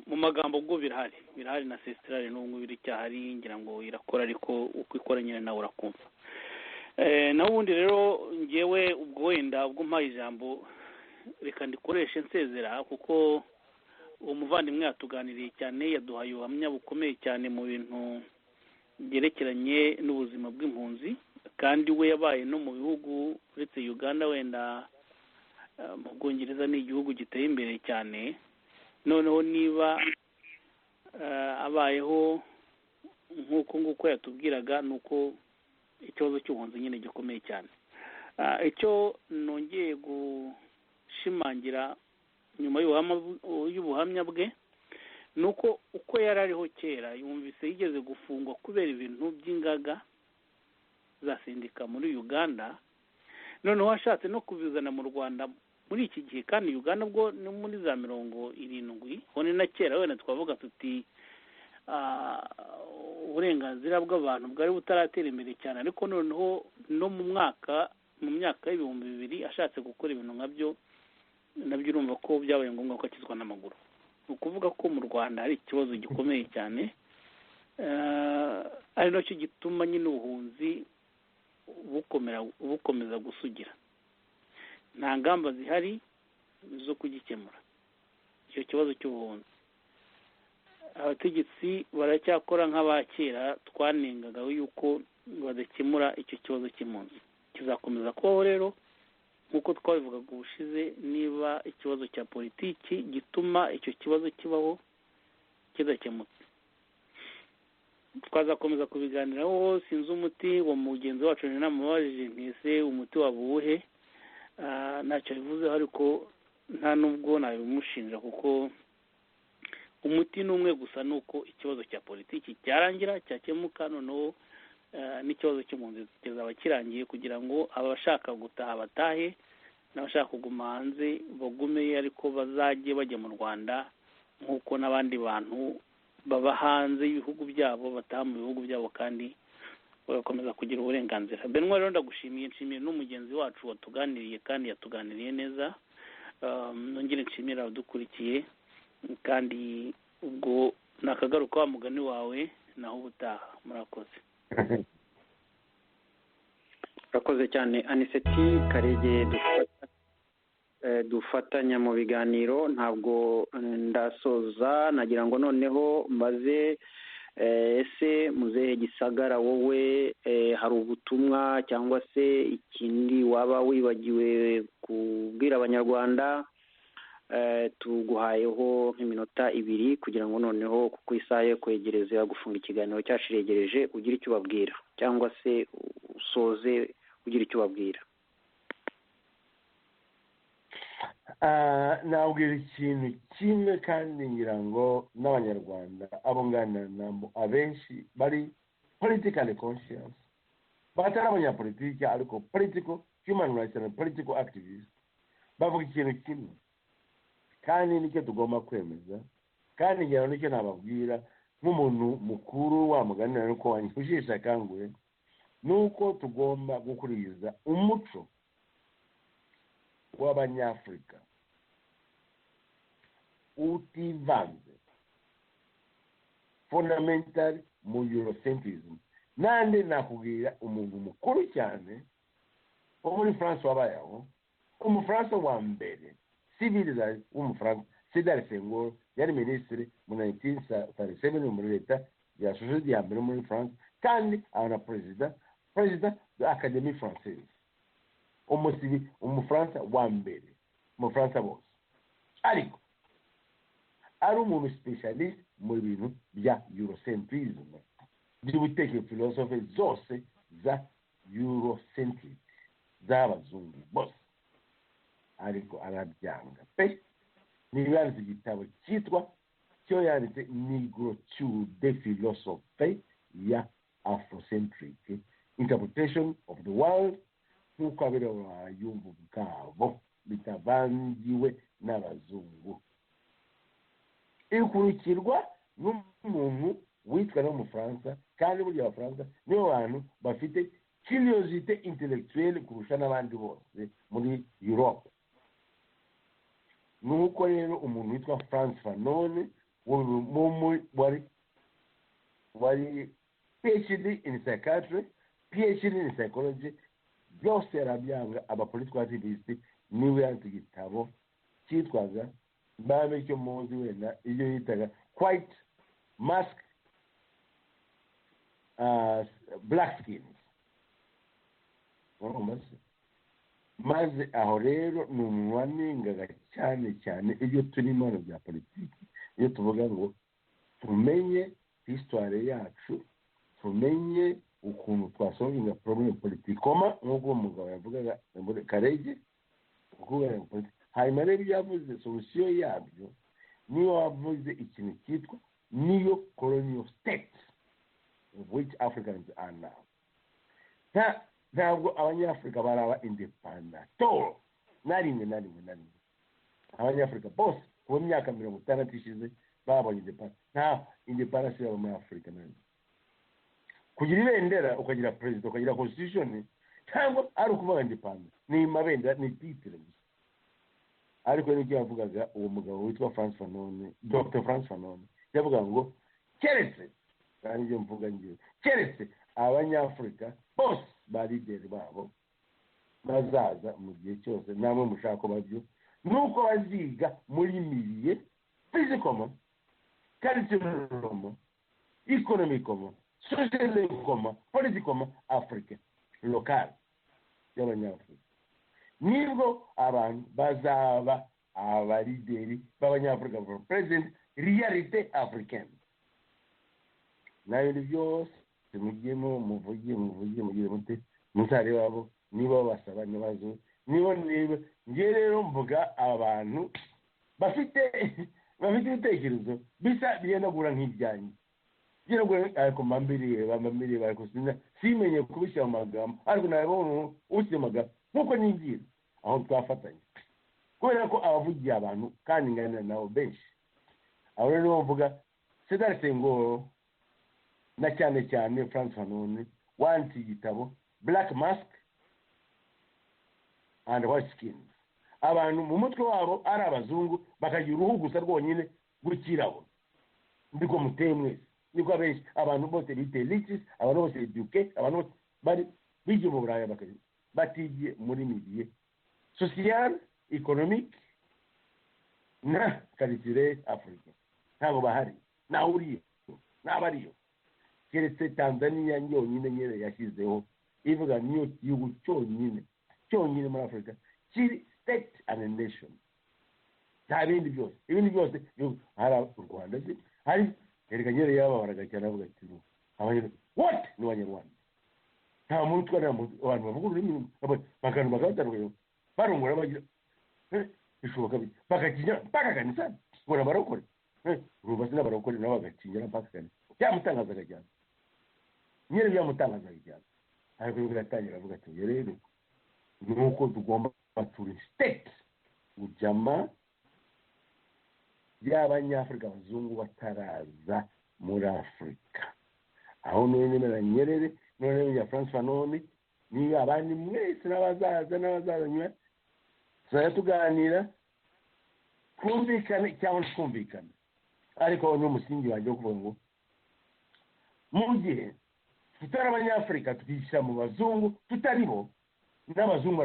Speaker 5: mu magambo ubwo birahari na Sestrare n'ubu ngubu iracyahari, ngira ngo irakora, ariko uko ikora nyine nawe urakumva. naho ubundi rero ngewe ubwo wenda ubwo mpaye ijambo reka ndikoreshe nsezera, kuko uwo muvandimwe yatuganiriye cyane, yaduhaye ubuhamya bukomeye cyane mu bintu byerekeranye n'ubuzima bw'impunzi, kandi we yabaye no mu bihugu uretse Uganda, wenda mu Bwongereza ni igihugu giteye imbere cyane. Noneho niba abayeho nk'uko yatubwiraga, ni uko ikibazo cy'ubuhunzi nyine gikomeye cyane. Icyo nongeye gushimangira nyuma y'ubuhamya bwe ni uko yari ariho kera yumvise yigeze gufungwa kubera ibintu by'ingaga za sindika muri Uganda, noneho ashatse no kubizana mu Rwanda muri iki gihe, kandi Uganda ubwo ni muri za 70, ho ni na kera wenda twavuga tuti uburenganzira bw'abantu bwari butaratera imbere cyane, ariko noneho no mu myaka y'ibihumbi 2000 ashatse gukora ibintu nkabyo, nabyo urumva ko byabaye ngombwa ko akizwa n'amaguru. Ni ukuvuga ko mu Rwanda hari ikibazo gikomeye cyane, ari nacyo gituma nyine ubuhunzi bukomeza gusugira. Nta ngamba zihari zo kugikemura icyo kibazo cy'ubuhunzi. Abategetsi baracyakora nk'abakera twanengaga yuko badakemura icyo kibazo cy'impunzi. Kizakomeza kubaho rero nk'uko twabivugaga ubushize, niba ikibazo cya politiki gituma icyo kibazo kibaho kidakemutse. Twazakomeza kubiganiraho, sinzi umuti wa mugenzi wacu namubajije ntise umuti waba uwuhe, ntacyo bivuzeho, ariko nta nubwo nabimushinja, kuko umuti ni umwe gusa, ni uko ikibazo cya politiki cyarangira cyakemuka, noneho n'ikibazo cy'impunzi kizaba kirangiye, kugira ngo abashaka gutaha batahe, n'abashaka kuguma hanze bagumeye, ariko bazajye bajya mu Rwanda nk'uko n'abandi bantu baba hanze y'ibihugu byabo bataha mu bihugu byabo, kandi bagakomeza kugira uburenganzira. Benwa rero ndagushimiye, nshimiye n'umugenzi wacu watuganiriye kandi yatuganiriye neza. Nongere nshimira abadukurikiye, kandi ubwo nakagaruka wa mugani wawe naho ubutaha. Murakoze.
Speaker 4: Urakoze cyane Aniseti Karege dufatanya mu biganiro. Ntabwo ndasoza, nagira ngo noneho mbaze ese Muzehe Gisagara, wowe hari ubutumwa cyangwa se ikindi waba wibagiwe kubwira abanyarwanda? Tuguhayeho nk'iminota 2 kugira ngo noneho kuko isaha yo kwegereza gufunga ikiganiro cyacu iregereje, ugira icyo ubabwira, cyangwa se usoze ugira icyo ubabwira.
Speaker 2: nabwira ikintu kimwe, kandi ngira ngo n'abanyarwanda abo ngana nabo abenshi bari politically conscious, batari abanyapolitiki ariko political human rights and political activists, bavuga ikintu kimwe, kandi nicyo tugomba kwemeza, kandi ngira nicyo nababwira nk'umuntu mukuru wamuganira nuko wanyujisha kanguhe, nuko tugomba gukurikiza umuco w'Abanyafurika utivanze fundamental mu eurocentrism. Nande nakubwira umuntu mukuru cyane wo muri France wabayeho, umufaransa wa mbere civilize w'umufaransa, Sédar Senghor, yari minisitiri mu 1937 muri leta ya société ya mbere muri France, kandi abana perezida de l'Académie française, umufaransa wa mbere mu Faransa bose, ariko ari umuntu specialist mu bintu bya eurocentrism, by'ubutekereza philosophe zose za eurocentric z'abazungu bose, ariko arabyanga pe. Niba yanditse igitabo cyitwa cyo yanditse Nigritude de philosophe ya afrocentric interpretation of the world, nk'uko abireba yumva ubwabo bitavangiwe n'abazungu, ikurikirwa n'umuntu witwa n'umufaransa, kandi burya abafaransa nibo bantu bafite curiosité intellectuelle kurusha n'abandi bose muri Europe. Nuko rero umuntu witwa Frantz Fanon wari PhD in psychiatry, PhD in psychology, byose arabyanga. Abapolitical activist niwe yanditse igitabo cyitwaga mbabe cyo muzi wenda iyo yitaga White Mask Black Skins. Maze aho rero ni umuntu wanengaga cyane cyane ibyo turimo bya politiki, iyo tuvuga ngo tumenye histoire yacu, tumenye ukuntu twasolvinga problème politikoma, nk'uko umugabo yavugaga Karege, hanyuma rero yavuze solution yabyo, niyo wavuze ikintu cyitwa neo colonial state of which Africans are now. Ntabwo abanyafurika baraba independent na rimwe. Abanyafurika bose ku myaka 60 ishize babonye independent. Nta independence yabo muri Afurika nani. Kugira ibendera, ukagira president, ukagira constitution, ntabwo ari ukuvuga independent. Ni mabendera, ni titre gusa. Ariko n'icyo yavugaga uwo mugabo witwa Frantz Fanon, Dr. Frantz Fanon, yavuga ngo keretse, kandi ibyo mvuga ngiye, keretse abanyafurika bose barideri babo bazaza mu gihe cyose, namwe mushaka ko babyo, nuko baziga muri miliye physical, cultural, economical, social, political, Africa local y'abanyafurika. Nibwo abantu bazaba abarideri b'abanyafurika for present reality africaine. Nayo byose tumugiyemo muvugiye mugire mute mutare wabo nibo basaba nibazo nibo ngiye rero mvuga abantu bafite ibitekerezo bisa biyenagura nk'ibyanyu, byeragura ariko bambiriye barikusinda simenye kubishyira mu magambo, ariko nabo ushyira mu magambo nkuko ningira aho twafatanya, kubera ko abavugiye abantu kandi ngana nabo benshi. Aho rero mvuga Sédar Senghor na cyane cyane Frantz Fanon wanditse igitabo Black Mask and White Skins. Abantu mu mutwe wabo ari abazungu bakagira uruhu gusa rwonyine rw'ikirabo, ndiko muteye mwese, niko abenshi abantu bose bite elites, abantu bose eduke, abantu bose bari bigiye mu Buraya batigiye muri milieu social, economique na culturelle Afrique. Ntabwo bahari, naho uriyo n'abariyo, keretse Tanzania nyonyine nyere yashyizeho ivuga niyo gihugu cyonyine muri Afrika kiri state and a nation. Nta bindi byose, ibindi byose hari u Rwanda se hari erega nyere yababaraga cyane avuga ati abanyarwanda what ni abanyarwanda, nta muntu twari abantu bavuga ururimi bagatandukanye barongora bagira bishoboka bakakinya bakaganisana ngo barokore urumva sina barokore nabo bagakinya bakaganisana byamutangazaga cyane, nyere byamutangazaga cyane. Ariko biratangira avuga ati rero nuko tugomba batura state ujama y'abanyafurika abazungu bataraza muri Afurika. Aho none na Nyerere none ya Frantz Fanon ni abandi mwese n'abazaza nyuma saya tuganira twumvikane cyangwa twumvikane ariko ni umusingi wanjye wo kuvuga ngo mu gihe tutari abanyafurika tukishyira mu bazungu tutari bo n'abazungu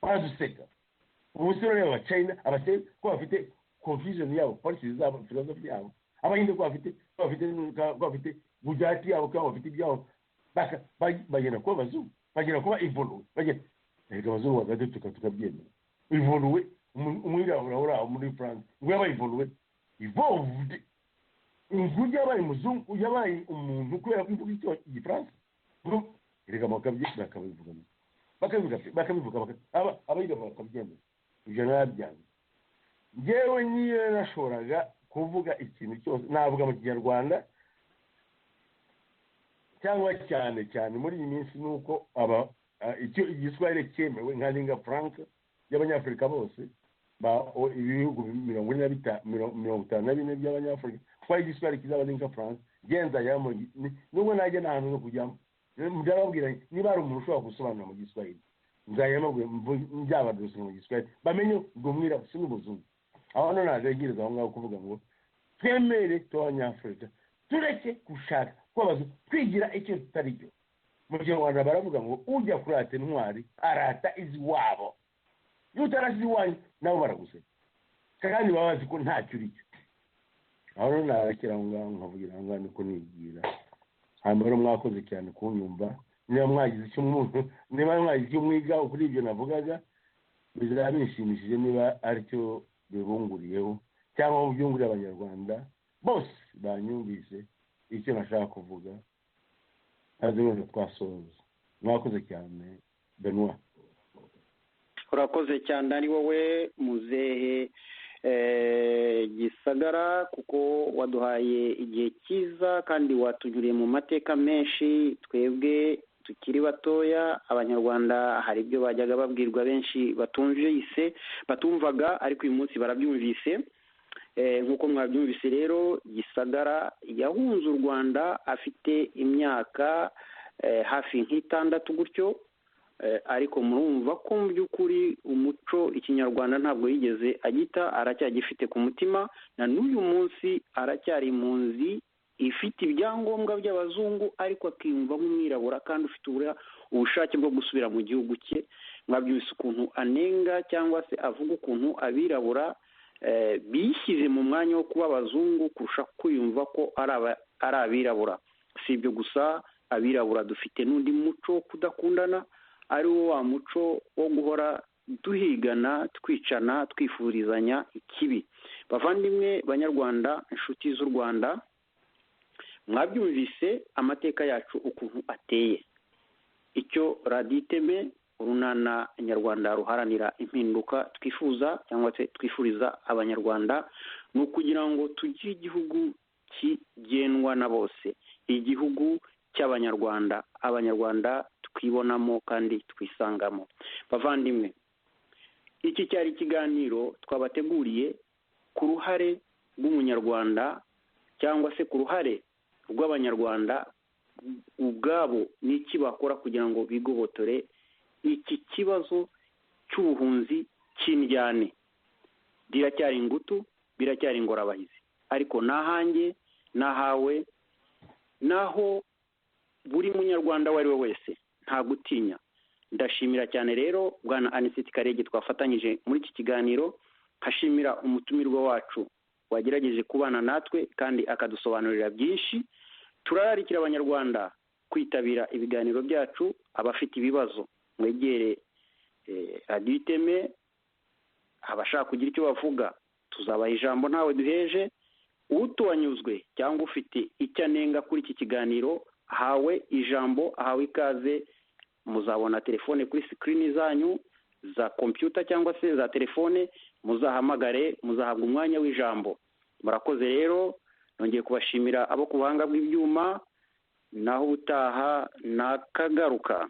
Speaker 2: baraduseka ubu se rero abachina abashe ko bafite confusion yabo policies zabo philosophy yabo abahinde ko bafite bujati yabo ko bafite ibyabo bagenda kuba abazungu bagenda kuba evolve bagenda reka abazungu bagade tukabyemera evolve umwirabura uraho muri France ngo yabaye evolved inguge yabaye muzungu yabaye umuntu kubera ko ivuga icyo igifaransa reka bakabivuga abayiga bakabyemera ibyo narabyanga njyewe niyo nashoboraga kuvuga ikintu cyose navuga mu kinyarwanda cyangwa cyane cyane muri iyi minsi ni uko icyo igiswahili cyemewe nka linga franca y'abanyafurika bose ibihugu 54 by'abanyafurika kwa igiswahili kizaba linga franca genza yamo nubwo najya n'ahantu no kujyamo ndababwira niba ari umuntu ushobora gusobanura mu giswahili nzayama njyabadose mu giswahili bamenye ngo mwira si n'ubuzungu aho none naregereza aho ngaho kuvuga ngo twemere tw'abanyafurika tureke gushaka kwabazo kwigira icyo tutari cyo mu Kinyarwanda baravuga ngo ujya kurata intwari arata iziwabo yutarasi iwanyu nabo baraguseka kandi babazi ko ntacyo uri cyo aho none narekera aho ngaho nkavugira aho ngaho niko nigira hanyuma mwakoze cyane kunyumva niba mwagize icyo mwiga kuri ibyo navugaga bizaba bishimishije niba aricyo bibunguriyeho cyangwa byunguriye abanyarwanda bose banyumvise icyo nashaka kuvuga azibona twasoza mwakoze cyane Benoit.
Speaker 4: urakoze cyane ari wowe muzehe Gisagara kuko waduhaye igihe cyiza kandi watunyuriye mu mateka menshi twebwe tukiri batoya abanyarwanda hari ibyo bajyaga babwirwa benshi batumvaga ariko uyu munsi barabyumvise nk'uko mwabyumvise rero Gisagara yahunze u Rwanda afite imyaka hafi nk'itandatu gutyo ariko murumva ko mu by'ukuri umuco ikinyarwanda ntabwo yigeze agita aracyagifite ku mutima na n'uyu munsi aracyari impunzi ifite ibyangombwa by'abazungu ariko akiyumva nk'umwirabura kandi ufite ubushake bwo gusubira mu gihugu cye mwabyumvise ukuntu anenga cyangwa se avuga ukuntu abirabura bishyize mu mwanya wo kuba abazungu kurusha kwiyumva ko ari abirabura si ibyo gusa abirabura dufite n'undi muco wo kudakundana ari wo wa muco wo guhora duhigana twicana twifurizanya ikibi bavandimwe banyarwanda inshuti z'u Rwanda mwabyumvise amateka yacu ukuntu ateye icyo radiyo iteme urunana nyarwanda ruharanira impinduka twifuza cyangwa se twifuriza abanyarwanda ni ukugira ngo tugire igihugu kigendwa na bose igihugu cy'abanyarwanda abanyarwanda twibonamo kandi twisangamo bavandimwe iki cyari ikiganiro twabateguriye ku ruhare rw'umunyarwanda cyangwa se ku ruhare rw'abanyarwanda ubwabo n'iki bakora kugira ngo bigobotore iki kibazo cy'ubuhunzi cy'indyane biracyari ingutu biracyari ingorabahizi ariko nahanjye nahawe naho buri munyarwanda uwo ari we wese nta gutinya ndashimira cyane rero bwana Anicet Karege twafatanyije muri iki kiganiro nkashimira umutumirwa wacu wagerageje kubana natwe kandi akadusobanurira byinshi turararikira abanyarwanda kwitabira ibiganiro byacu abafite ibibazo mwegere radiyo iteme abashaka kugira icyo bavuga tuzabaha ijambo ntawe duheje utuwanyuzwe cyangwa ufite icyo anenga kuri iki kiganiro ahawe ijambo ahawe ikaze muzabona telefone kuri sikirini zanyu za kompiyuta cyangwa se za telefone muzahamagare muzahabwa umwanya w'ijambo murakoze rero nongeye kubashimira abo ku buhanga bw'ibyuma naho ubutaha nakagaruka